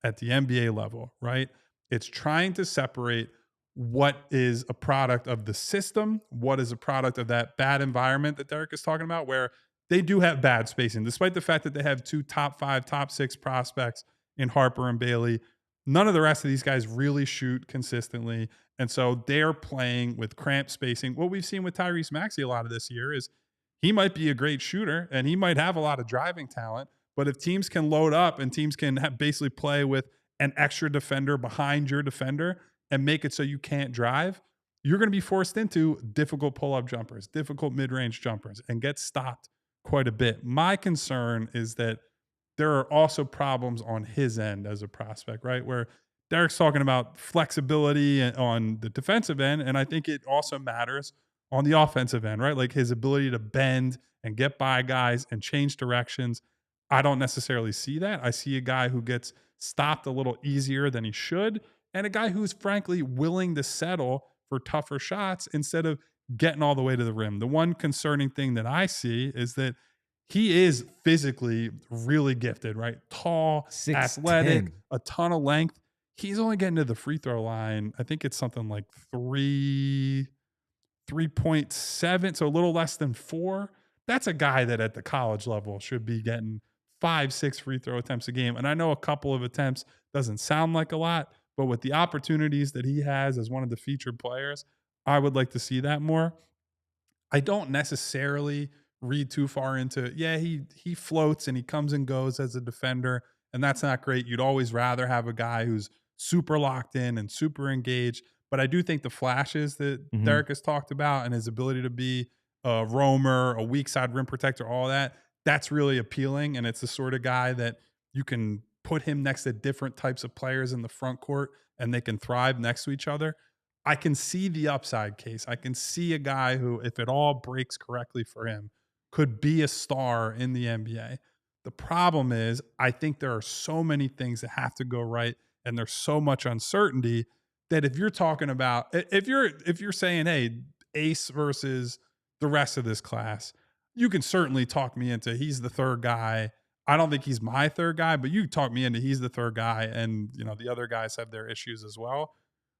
at the NBA level, right? It's trying to separate what is a product of the system, what is a product of that bad environment that Derek is talking about, where they do have bad spacing, despite the fact that they have 2 top 5, top 6 prospects in Harper and Bailey. None of the rest of these guys really shoot consistently. And so they're playing with cramped spacing. What we've seen with Tyrese Maxey a lot of this year is he might be a great shooter and he might have a lot of driving talent, but if teams can load up and teams can basically play with an extra defender behind your defender and make it so you can't drive, you're going to be forced into difficult pull-up jumpers, difficult mid-range jumpers, and get stopped quite a bit. My concern is that there are also problems on his end as a prospect, right? Where Derek's talking about flexibility on the defensive end, and I think it also matters on the offensive end, right? Like his ability to bend and get by guys and change directions. I don't necessarily see that. I see a guy who gets stopped a little easier than he should, and a guy who's frankly willing to settle for tougher shots instead of getting all the way to the rim. The one concerning thing that I see is that he is physically really gifted, right? Tall, 6'10". athletic, a ton of length. He's only getting to the free throw line. I think it's something like 3.7, so a little less than 4. That's a guy that at the college level should be getting 5-6 free throw attempts a game. And I know a couple of attempts doesn't sound like a lot, but with the opportunities that he has as one of the featured players, I would like to see that more. I don't necessarily read too far into, yeah, he floats and he comes and goes as a defender, and that's not great. You'd always rather have a guy who's super locked in and super engaged. But I do think the flashes that Derek has talked about and his ability to be a roamer, a weak side rim protector, all that, that's really appealing. And it's the sort of guy that you can put him next to different types of players in the front court and they can thrive next to each other. I can see the upside case. I can see a guy who, if it all breaks correctly for him, could be a star in the NBA. The problem is, I think there are so many things that have to go right, and there's so much uncertainty that if you're talking about, if you're saying, hey, Ace versus the rest of this class, you can certainly talk me into he's the third guy. I don't think he's my third guy, but you talk me into he's the third guy, and the other guys have their issues as well.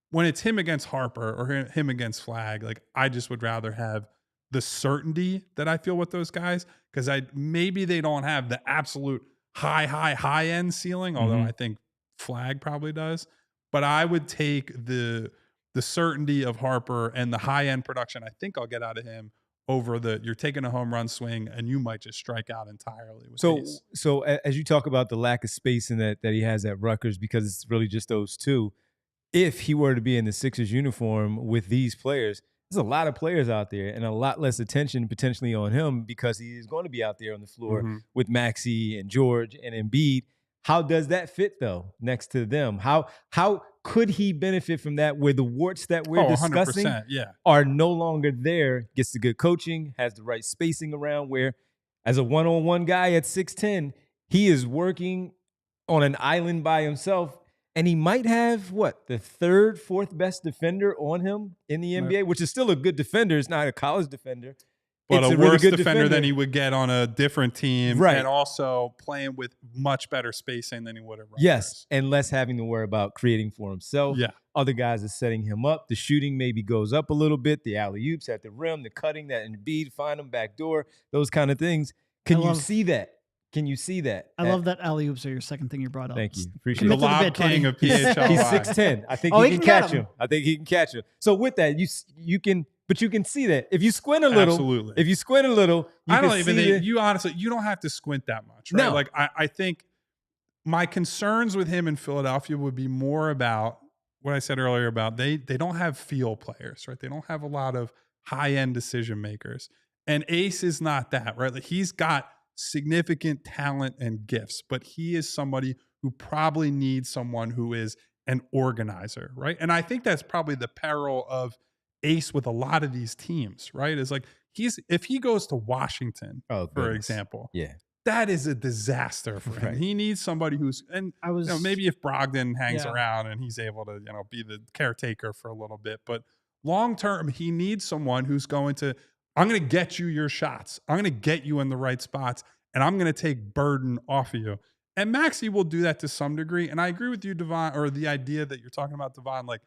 When it's him against Harper or him against Flag, like I just would rather have the certainty that I feel with those guys, because maybe they don't have the absolute high end ceiling, although I think Flag probably does. But I would take the certainty of Harper and the high end production I think I'll get out of him over you're taking a home run swing and you might just strike out entirely with Ace. So as you talk about the lack of spacing that he has at Rutgers, because it's really just those two, if he were to be in the Sixers uniform with these players, there's a lot of players out there and a lot less attention potentially on him because he is going to be out there on the floor with Maxey and George and Embiid. How does that fit, though, next to them? How could he benefit from that, where the warts that we're discussing are no longer there, gets the good coaching, has the right spacing around, where as a one-on-one guy at 6'10", he is working on an island by himself, and he might have, the third, fourth best defender on him in the NBA, which is still a good defender. It's not a college defender. But a worse defender than he would get on a different team, right? And also playing with much better spacing than he would have. Yes, and less having to worry about creating for himself. Yeah. Other guys are setting him up. The shooting maybe goes up a little bit. The alley-oops at the rim, the cutting, that Embiid, find him back door, those kind of things. Can you see that? Can you see that? I love that alley-oops are your second thing you brought up. Thank you. Appreciate the it. lob king of PHLY. He's 6'10". I think he can catch him. I think he can catch him. So with that, you can. But you can see that if you squint a little. Absolutely. If you squint a little, I don't even think you honestly, you don't have to squint that much, right? No. Like I think my concerns with him in Philadelphia would be more about what I said earlier about they don't have feel players, right? They don't have a lot of high-end decision makers. And Ace is not that, right? Like he's got significant talent and gifts, but he is somebody who probably needs someone who is an organizer, right? And I think that's probably the peril of Ace with a lot of these teams, right? Is like if he goes to Washington, for example, that is a disaster for him. He needs somebody who's maybe if Brogdon hangs around and he's able to be the caretaker for a little bit, but long term he needs someone who's going to I'm going to get you your shots. I'm going to get you in the right spots, and I'm going to take burden off of you. And Maxey will do that to some degree. And I agree with you, Devon, or the idea that you're talking about, Devon, like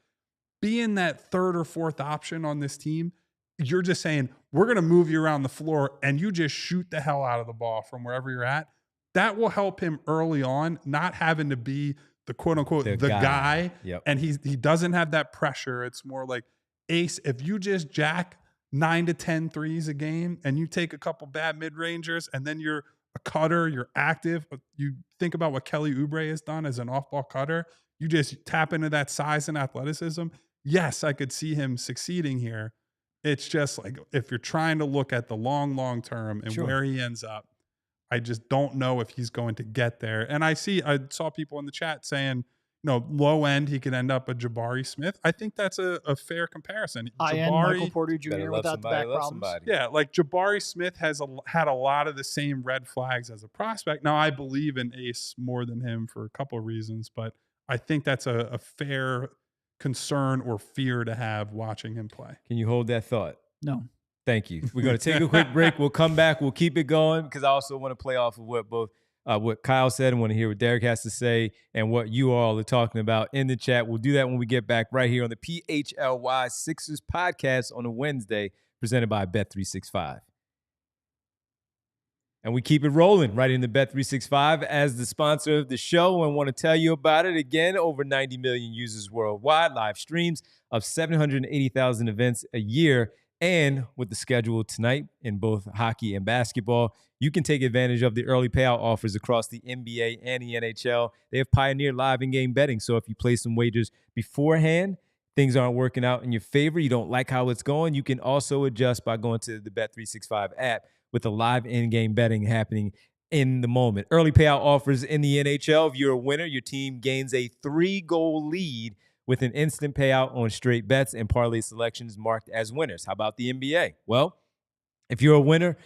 being that third or fourth option on this team. You're just saying, we're going to move you around the floor and you just shoot the hell out of the ball from wherever you're at. That will help him early on, not having to be the quote unquote, the guy. Yep. And he doesn't have that pressure. It's more like, Ace, if you just jack 9 to 10 threes a game and you take a couple bad mid-rangers and then you're a cutter, you're active. You think about what Kelly Oubre has done as an off-ball cutter. You just tap into that size and athleticism. Yes, I could see him succeeding here. It's just like if you're trying to look at the long term and where he ends up, I just don't know if he's going to get there. And I saw people in the chat saying, low end, he could end up a Jabari Smith. I think that's a fair comparison. High end Michael Porter Jr. without the back problems. Yeah, like Jabari Smith had a lot of the same red flags as a prospect. Now, I believe in Ace more than him for a couple of reasons, but I think that's a fair concern or fear to have watching him play. Can you hold that thought? No. Thank you. We're going to take a quick break. We'll come back. We'll keep it going because I also want to play off of what Kyle said and want to hear what Derek has to say and what you all are talking about in the chat. We'll do that when we get back right here on the PHLY Sixers podcast on a Wednesday, presented by Bet365. And we keep it rolling right into Bet365 as the sponsor of the show, and want to tell you about it again. Over 90 million users worldwide, live streams of 780,000 events a year. And with the schedule tonight in both hockey and basketball, you can take advantage of the early payout offers across the NBA and the NHL. They have pioneered live in-game betting. So if you place some wagers beforehand, things aren't working out in your favor, you don't like how it's going, you can also adjust by going to the Bet365 app with the live in-game betting happening in the moment. Early payout offers in the NHL. If you're a winner, your team gains a 3-goal lead with an instant payout on straight bets and parlay selections marked as winners. How about the NBA? Well, if you're a winner,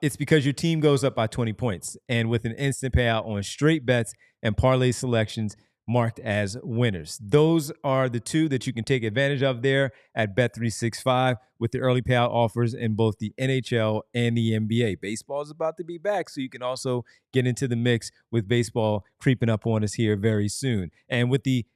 it's because your team goes up by 20 points. And with an instant payout on straight bets and parlay selections marked as winners. Those are the two that you can take advantage of there at Bet365 with the early payout offers in both the NHL and the NBA. Baseball is about to be back, so you can also get into the mix with baseball creeping up on us here very soon. And with the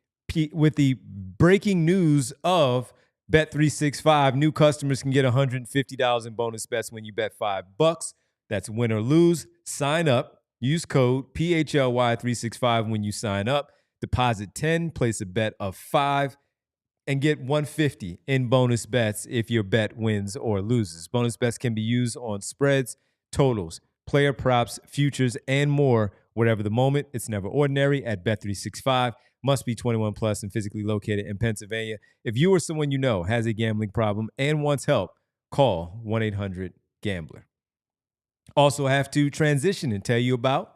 breaking news of Bet365, new customers can get $150 in bonus bets when you bet $5. That's win or lose. Sign up. Use code PHLY365 when you sign up. Deposit 10, place a bet of 5, and get $150 in bonus bets if your bet wins or loses. Bonus bets can be used on spreads, totals, player props, futures, and more. Whatever the moment, it's never ordinary at Bet365. Must be 21 plus and physically located in Pennsylvania. If you or someone you know has a gambling problem and wants help, call 1-800-GAMBLER. Also have to transition and tell you about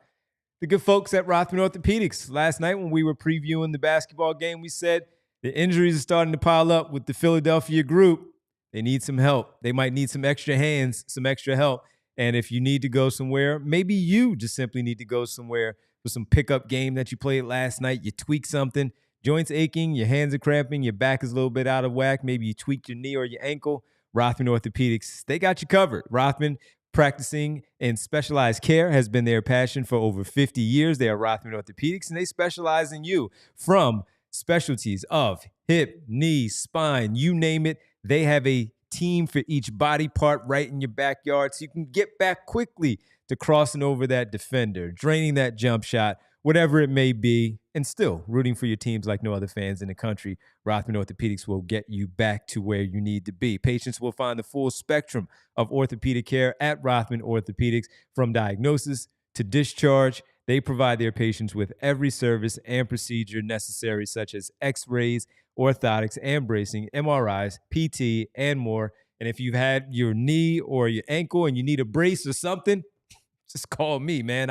the good folks at Rothman Orthopedics. Last night when we were previewing the basketball game, we said the injuries are starting to pile up with the Philadelphia group. They need some help. They might need some extra hands, some extra help. And if you need to go somewhere, maybe you just simply need to go somewhere for some pickup game that you played last night. You tweak something, joints aching, your hands are cramping, your back is a little bit out of whack. Maybe you tweaked your knee or your ankle. Rothman Orthopedics, they got you covered. Rothman, practicing in specialized care, has been their passion for over 50 years. They are Rothman Orthopedics, and they specialize in you. From specialties of hip, knee, spine, you name it, they have a team for each body part right in your backyard, so you can get back quickly to crossing over that defender, draining that jump shot, whatever it may be, and still rooting for your teams like no other fans in the country. Rothman Orthopedics will get you back to where you need to be. Patients will find the full spectrum of orthopedic care at Rothman Orthopedics, from diagnosis to discharge. They provide their patients with every service and procedure necessary, such as x-rays, orthotics and bracing, MRIs, PT, and more. And if you've had your knee or your ankle and you need a brace or something, just call me, man.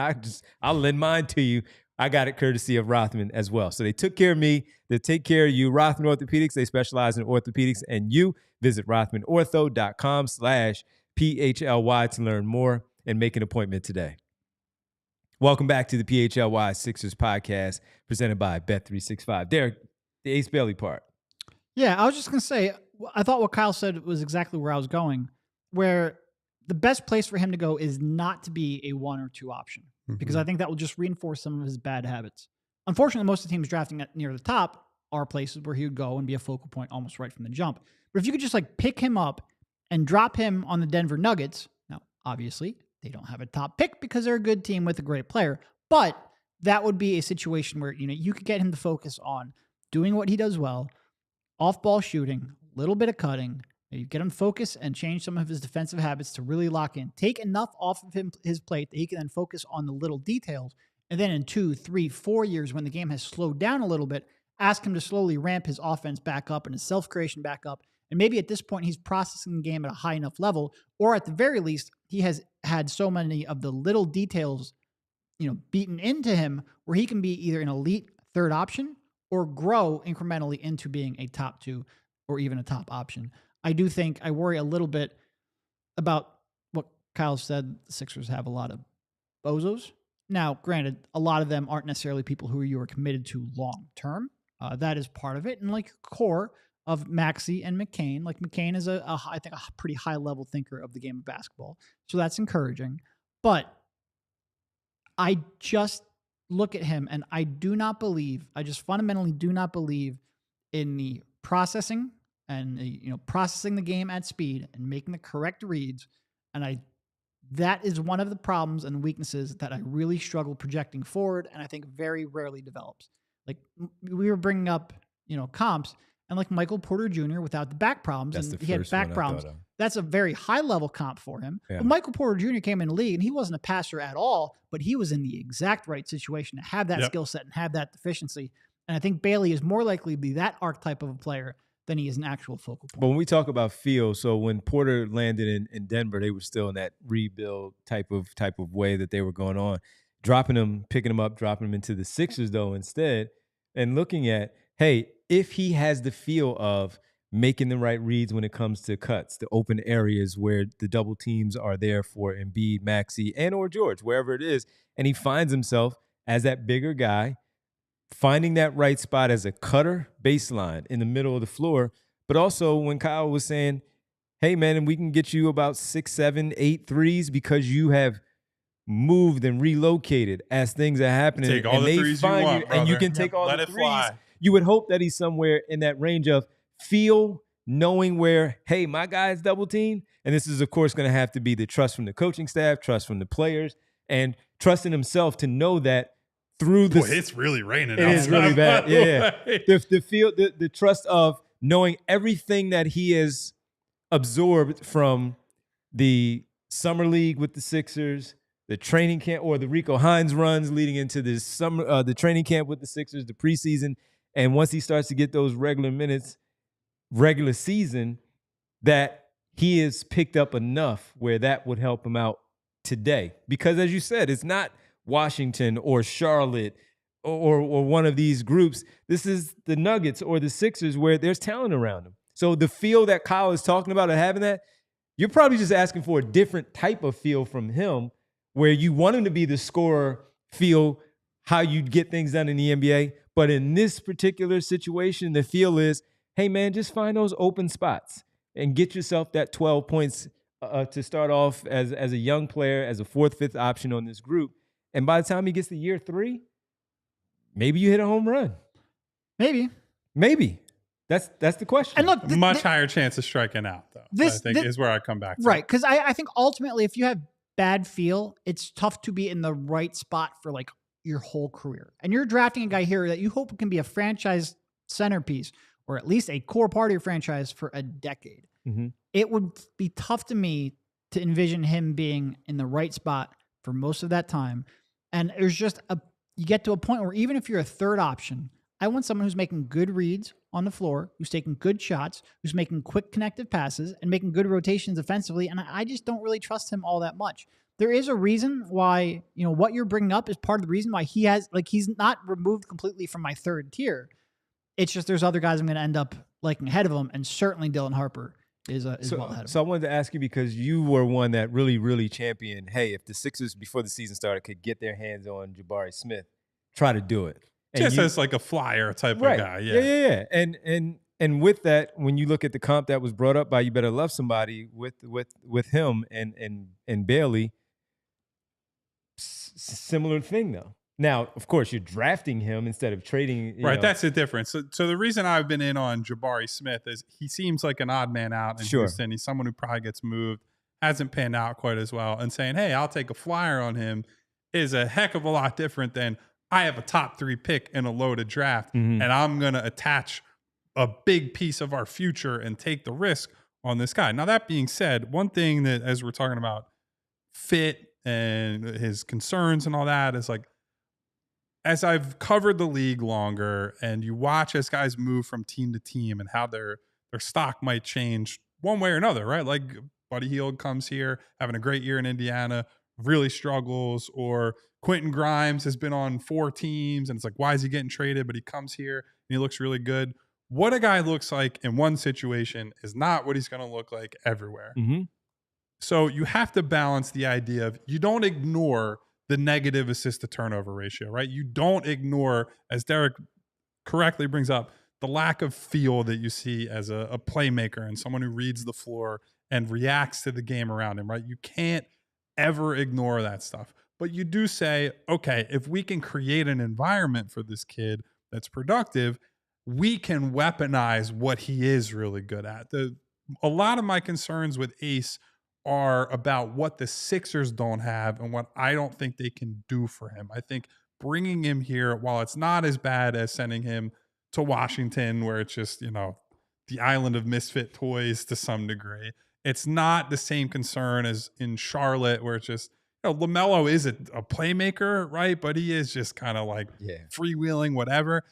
I'll lend mine to you. I got it courtesy of Rothman as well. So they took care of me. They take care of you. Rothman Orthopedics, they specialize in orthopedics and you. Visit rothmanortho.com/PHLY to learn more and make an appointment today. Welcome back to the PHLY Sixers podcast presented by Bet365. Derek, the Ace Bailey part. Yeah, I was just going to say, I thought what Kyle said was exactly where I was going, where the best place for him to go is not to be a 1 or 2 option, because I think that will just reinforce some of his bad habits. Unfortunately, most of the teams drafting at near the top are places where he would go and be a focal point almost right from the jump. But if you could just like pick him up and drop him on the Denver Nuggets, now obviously they don't have a top pick because they're a good team with a great player, but that would be a situation where, you know, you could get him to focus on doing what he does well, off-ball shooting, a little bit of cutting. You get him focused and change some of his defensive habits to really lock in. Take enough off of his plate that he can then focus on the little details. And then in 2, 3, 4 years, when the game has slowed down a little bit, ask him to slowly ramp his offense back up and his self-creation back up. And maybe at this point, he's processing the game at a high enough level, or at the very least, he has had so many of the little details, you know, beaten into him where he can be either an elite third option or grow incrementally into being a top 2 or even a top option. I do think I worry a little bit about what Kyle said. The Sixers have a lot of bozos. Now, granted, a lot of them aren't necessarily people who you are committed to long term. That is part of it. And like core of Maxey and McCain, like McCain is I think a pretty high level thinker of the game of basketball. So that's encouraging. But I just look at him and I just fundamentally do not believe in the processing and, you know, processing the game at speed and making the correct reads. And I That is one of the problems and weaknesses that I really struggle projecting forward, and I think very rarely develops. Like we were bringing up, comps, and like Michael Porter Jr. without the back problems, That's and the he had first back one I problems. thought of. That's a very high level comp for him. Yeah. But Michael Porter Jr. came in the league, and he wasn't a passer at all, but he was in the exact right situation to have that skill set and have that deficiency. And I think Bailey is more likely to be that archetype of a player than he is an actual focal point. But when we talk about feel, so when Porter landed in Denver, they were still in that rebuild type of way that they were going on. Dropping him, picking him up, dropping him into the Sixers, though, instead, and looking at, hey, if he has the feel of making the right reads when it comes to cuts, the open areas where the double teams are there for Embiid, Maxey, and or George, wherever it is, and he finds himself as that bigger guy, finding that right spot as a cutter baseline in the middle of the floor. But also when Kyle was saying, hey, man, and we can get you about 6, 7, 8 threes because you have moved and relocated as things are happening. Take all and the threes you want, and you brother. can take all Let the it threes. fly. You would hope that he's somewhere in that range of feel, knowing where, hey, my guy's double teamed. And this is, of course, going to have to be the trust from the coaching staff, trust from the players, and trusting himself to know that through this. Boy, it's really raining. It is really bad. Yeah. The feel, the trust of knowing everything that he has absorbed from the summer league with the Sixers, the training camp, or the Rico Hines runs leading into this summer, the training camp with the Sixers, the preseason, and once he starts to get those regular minutes, regular season, that he has picked up enough where that would help him out today. Because as you said, it's not Washington or Charlotte or one of these groups. This is the Nuggets or the Sixers where there's talent around them. So the feel that Kyle is talking about of having that, you're probably just asking for a different type of feel from him where you want him to be the scorer, feel how you get things done in the NBA. But in this particular situation, the feel is, hey, man, just find those open spots and get yourself that 12 points to start off as a young player, as a 4th, 5th option on this group. And by the time he gets to year 3, maybe you hit a home run. Maybe. That's the question. And look, much higher chance of striking out, though. I think is where I come back to. Right, because I think ultimately, if you have bad feel, it's tough to be in the right spot for like your whole career. And you're drafting a guy here that you hope can be a franchise centerpiece or at least a core part of your franchise for a decade. Mm-hmm. It would be tough to me to envision him being in the right spot for most of that time. And there's just you get to a point where even if you're a third option, I want someone who's making good reads on the floor, who's taking good shots, who's making quick connective passes and making good rotations offensively. And I just don't really trust him all that much. There is a reason why, what you're bringing up is part of the reason why he's not removed completely from my third tier. It's just there's other guys I'm going to end up liking ahead of him, and certainly Dylan Harper is well ahead of him. So I wanted to ask you, because you were one that really, really championed, hey, if the Sixers before the season started could get their hands on Jabari Smith, try to do it. And just as like a flyer type of guy. Yeah. And with that, when you look at the comp that was brought up by You Better Love Somebody with him and Bailey, similar thing though. Now, of course, you're drafting him instead of trading. Right, that's the difference. So the reason I've been in on Jabari Smith is he seems like an odd man out in Houston. He's someone who probably gets moved, hasn't panned out quite as well. And saying, hey, I'll take a flyer on him is a heck of a lot different than I have a top 3 pick in a loaded draft, and I'm going to attach a big piece of our future and take the risk on this guy. Now, that being said, one thing that, as we're talking about fit and his concerns and all that, is like, as I've covered the league longer and you watch as guys move from team to team and how their stock might change one way or another, right? Like Buddy Hield comes here, having a great year in Indiana, really struggles, or Quentin Grimes has been on 4 teams and it's like, why is he getting traded? But he comes here and he looks really good. What a guy looks like in one situation is not what he's going to look like everywhere. Mm-hmm. So you have to balance the idea of, you don't ignore the negative assist to turnover ratio, right? You don't ignore, as Derek correctly brings up, the lack of feel that you see as a playmaker and someone who reads the floor and reacts to the game around him, right? You can't ever ignore that stuff. But you do say, okay, if we can create an environment for this kid that's productive, we can weaponize what he is really good at. A lot of my concerns with Ace are about what the Sixers don't have and what I don't think they can do for him. I think bringing him here, while it's not as bad as sending him to Washington, where it's just, the island of misfit toys to some degree, it's not the same concern as in Charlotte, where it's just, LaMelo is a playmaker, right? But he is just kind of like freewheeling, whatever.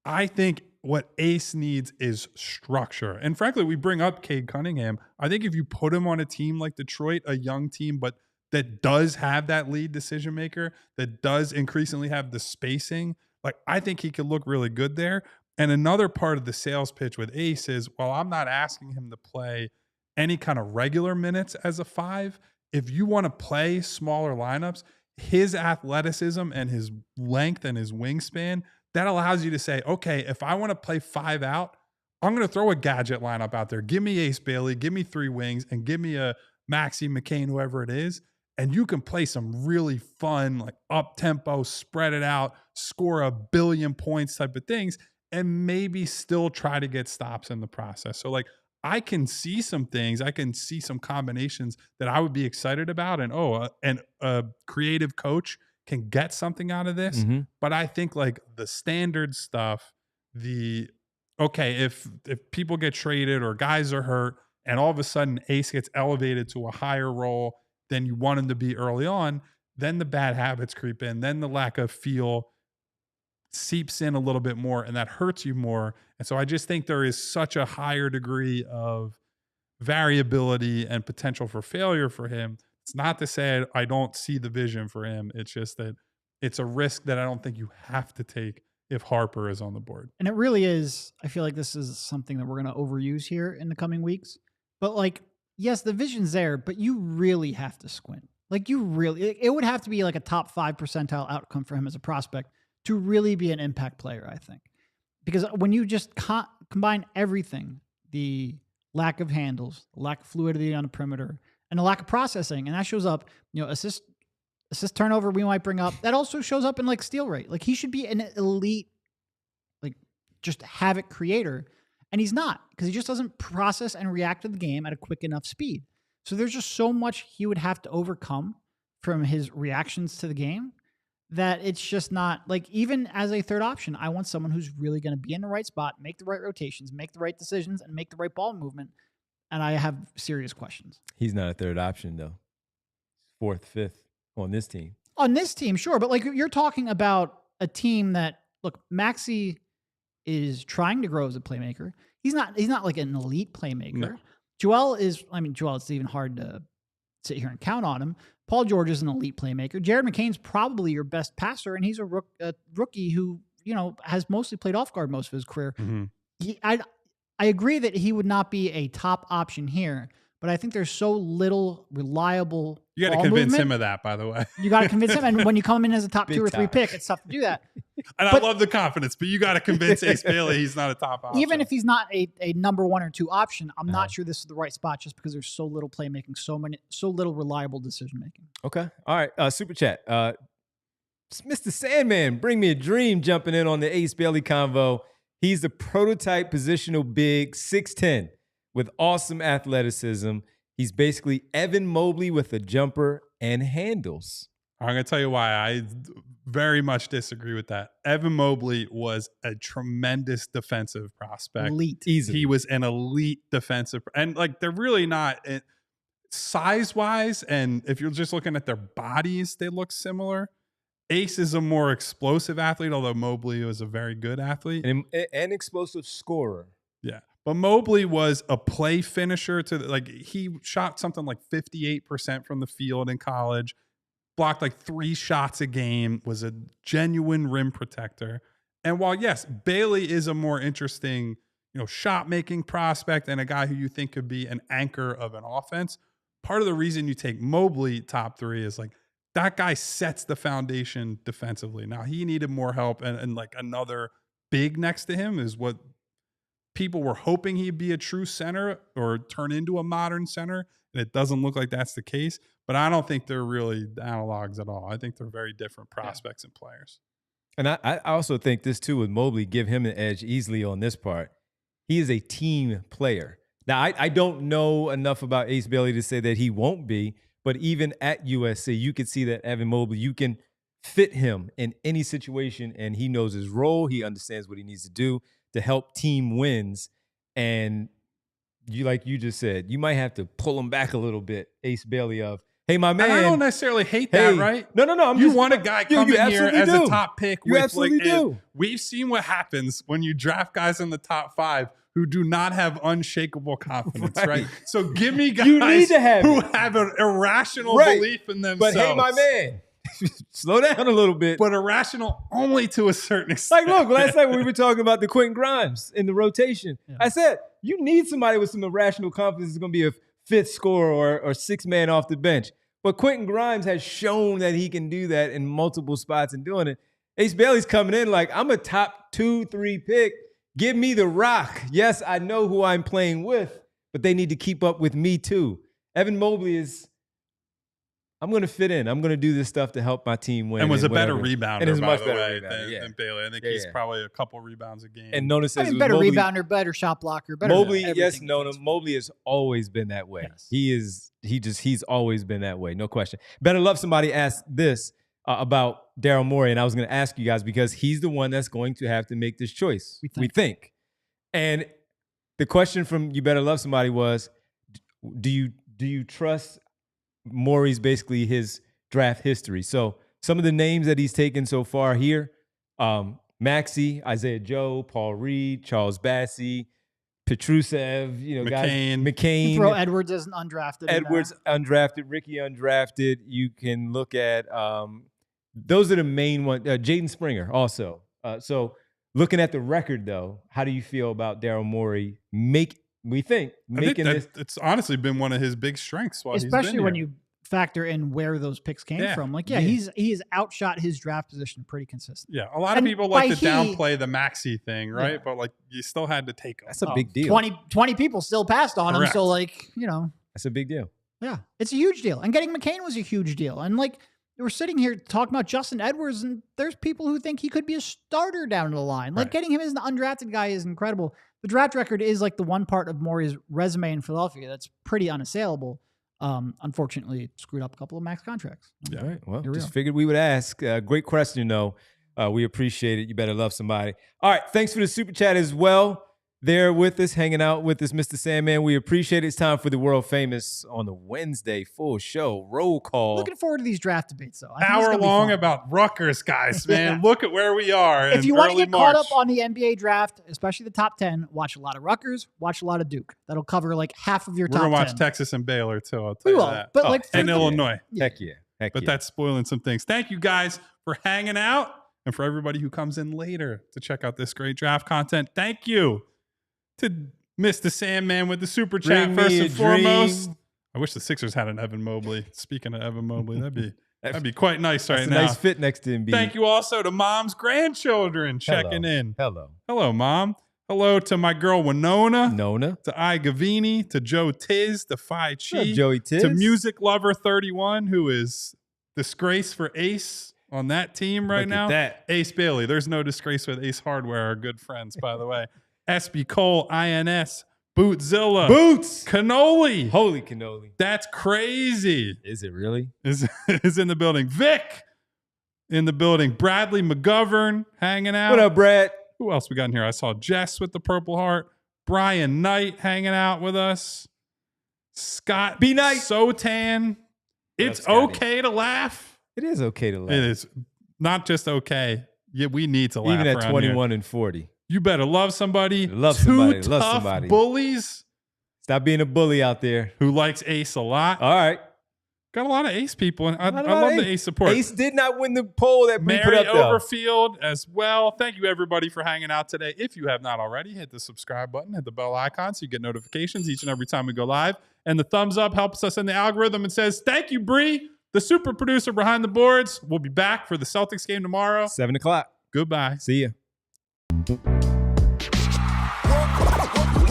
I think what Ace needs is structure. And frankly, we bring up Cade Cunningham. I think if you put him on a team like Detroit, a young team, but that does have that lead decision maker, that does increasingly have the spacing, like I think he could look really good there. And another part of the sales pitch with Ace is, while I'm not asking him to play any kind of regular minutes as a 5, if you want to play smaller lineups, his athleticism and his length and his wingspan, that allows you to say, okay, if I want to play 5 out, I'm going to throw a gadget lineup out there. Give me Ace Bailey, give me 3 wings, and give me a Maxey, McCain, whoever it is. And you can play some really fun, like up-tempo, spread it out, score a billion points type of things, and maybe still try to get stops in the process. So like, I can see some things, I can see some combinations that I would be excited about. And a creative coach can get something out of this. But I think like the standard stuff, if people get traded or guys are hurt and all of a sudden Ace gets elevated to a higher role than you want him to be early on, then the bad habits creep in, then the lack of feel seeps in a little bit more, and that hurts you more. And so I just think there is such a higher degree of variability and potential for failure for him. It's not to say I don't see the vision for him. It's just that it's a risk that I don't think you have to take if Harper is on the board. And it really is. I feel like this is something that we're going to overuse here in the coming weeks. But like, yes, the vision's there, but you really have to squint. Like it would have to be like a top 5 percentile outcome for him as a prospect to really be an impact player, I think. Because when you just combine everything, the lack of handles, the lack of fluidity on the perimeter, and the lack of processing, and that shows up, assist turnover we might bring up, that also shows up in like steal rate. Like he should be an elite, like just havoc creator, and he's not, because he just doesn't process and react to the game at a quick enough speed. So there's just so much he would have to overcome from his reactions to the game that it's just not like, even as a third option, I want someone who's really going to be in the right spot, make the right rotations, make the right decisions, and make the right ball movement. And I have serious questions. He's not a third option though. 4th, 5th on this team. On this team, sure. But like, you're talking about a team that, look, Maxey is trying to grow as a playmaker. He's not like an elite playmaker. No. Joel, it's even hard to sit here and count on him. Paul George is an elite playmaker. Jared McCain's probably your best passer, and he's a rookie who, has mostly played off guard most of his career. I agree that he would not be a top option here, but I think there's so little reliable. You got to convince him of that, by the way. You got to convince him, and when you come in as a top 2 or 3 pick, it's tough to do that. And I love the confidence, but you got to convince Ace Bailey he's not a top option. Even if he's not a number 1 or 2 option, I'm not sure this is the right spot, just because there's so little playmaking, so little reliable decision making. Okay. All right. Super chat. Mr. Sandman, bring me a dream, jumping in on the Ace Bailey convo. He's the prototype positional big, 6'10", with awesome athleticism. He's basically Evan Mobley with a jumper and handles. I'm going to tell you why I very much disagree with that. Evan Mobley was a tremendous defensive prospect. Elite. Easily. He was an elite defensive. And like, they're really not size-wise, and if you're just looking at their bodies, they look similar. Ace is a more explosive athlete, although Mobley was a very good athlete. And explosive scorer. Yeah. But Mobley was a play finisher he shot something like 58% from the field in college, blocked like 3 shots a game, was a genuine rim protector. And while, yes, Bailey is a more interesting, shot making prospect and a guy who you think could be an anchor of an offense, part of the reason you take Mobley top 3 is like, that guy sets the foundation defensively. Now, he needed more help, and like another big next to him is what people were hoping he'd be, a true center or turn into a modern center. And it doesn't look like that's the case, but I don't think they're really analogs at all. I think they're very different prospects and players. And I also think this too with Mobley, give him an edge easily on this part. He is a team player. Now, I don't know enough about Ace Bailey to say that he won't be, but even at USC, you could see that Evan Mobley, you can fit him in any situation, and he knows his role. He understands what he needs to do to help team wins. And you, like you just said, you might have to pull him back a little bit, Ace Bailey, of, hey, my man. And I don't necessarily hate that, right? No. You want a guy coming here as a top pick. You absolutely do. We've seen what happens when you draft guys in the top 5 who do not have unshakable confidence, right? So give me guys who have an irrational belief in themselves. But hey, my man, slow down a little bit. But irrational only to a certain extent. Like, look, last night when we were talking about the Quentin Grimes in the rotation, I said, you need somebody with some irrational confidence who's going to be a fifth scorer or sixth man off the bench. But Quentin Grimes has shown that he can do that in multiple spots and doing it. Ace Bailey's coming in like, I'm a top 2-3 pick. Give me the rock. Yes, I know who I'm playing with, but they need to keep up with me too. Evan Mobley is, I'm going to fit in. I'm going to do this stuff to help my team win. And was a better rebounder, and is by much the better way, rebounder, than Bailey. I think he's probably a couple rebounds a game. And notice better Mobley, rebounder, better shot blocker, better Mobley, yes, no, Mobley has always been that way. Yes. He's always been that way, no question. Better Love Somebody asked this about Daryl Morey, and I was going to ask you guys because he's the one that's going to have to make this choice. We think. And the question from You Better Love Somebody was, do you trust Morey's basically his draft history? So some of the names that he's taken so far here, Maxey, Isaiah Joe, Paul Reed, Charles Bassey, Petrusev, McCain. McCain. You throw Edwards as an undrafted. Edwards undrafted, Ricky undrafted. You can look at those are the main ones. Jaden Springer also. So looking at the record, though, how do you feel about Daryl Morey making this? It's honestly been one of his big strengths while especially he's been when here. You factor in where those picks came from. Like, he's outshot his draft position pretty consistently. Yeah, a lot of people like to downplay the Maxey thing, right? Yeah. But like, you still had to take him. That's a big deal. 20 people still passed on him, so like, that's a big deal. Yeah, it's a huge deal. And getting McCain was a huge deal. And like, we're sitting here talking about Justin Edwards, and there's people who think he could be a starter down the line. Like, getting him as an undrafted guy is incredible. The draft record is like the one part of Morey's resume in Philadelphia that's pretty unassailable. Unfortunately, screwed up a couple of max contracts. Yeah. All right. Well, just figured we would ask. Great question, though. We appreciate it. You better love somebody. All right. Thanks for the super chat as well. There with us, hanging out with us, Mr. Sandman. We appreciate it. It's time for the world famous on the Wednesday full show roll call. Looking forward to these draft debates, though. Hour long about Rutgers, guys, man. Look at where we are. If you want to get caught up on the NBA draft, especially the top 10, watch a lot of Rutgers, watch a lot of Duke. That'll cover like half of your top 10. We're going to watch Texas and Baylor, too. I'll tell you that. But and Illinois. Heck yeah. But that's spoiling some things. Thank you guys for hanging out, and for everybody who comes in later to check out this great draft content. Thank you to Mr. Sandman with the super chat first and foremost. I wish the Sixers had an Evan Mobley. Speaking of Evan Mobley, that'd be quite nice right now. Nice fit next to Embiid. Thank you also to Mom's grandchildren checking in. Hello, Mom. Hello to my girl Winona. Nona. To I Gavini. To Joe Tiz. To Phi Chi. Joey Tiz. To Music Lover 31, who is disgrace for Ace on that team right now. Ace Bailey. There's no disgrace with Ace Hardware, our good friends, by the way. SB Cole, INS, Bootzilla. Boots. Cannoli. Holy cannoli. That's crazy. Is it really? Is in the building. Vic in the building. Bradley McGovern hanging out. What up, Brad? Who else we got in here? I saw Jess with the Purple Heart. Brian Knight hanging out with us. Scott B. Knight. Sotan. It's okay to laugh. It is okay to laugh. It is not just okay. Yeah, we need to laugh. Even at 21 and 40. You better love somebody. Love somebody. Two Love tough somebody. bullies. Stop being a bully out there. Who likes Ace a lot. All right. Got a lot of Ace people. And I love the Ace support. Ace did not win the poll that we put up, Mary Overfield as well. Thank you, everybody, for hanging out today. If you have not already, hit the subscribe button, hit the bell icon so you get notifications each and every time we go live. And the thumbs up helps us in the algorithm and says, thank you, Bree, the super producer behind the boards. We'll be back for the Celtics game tomorrow. 7 o'clock. Goodbye. See ya. We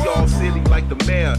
all silly like the mayor.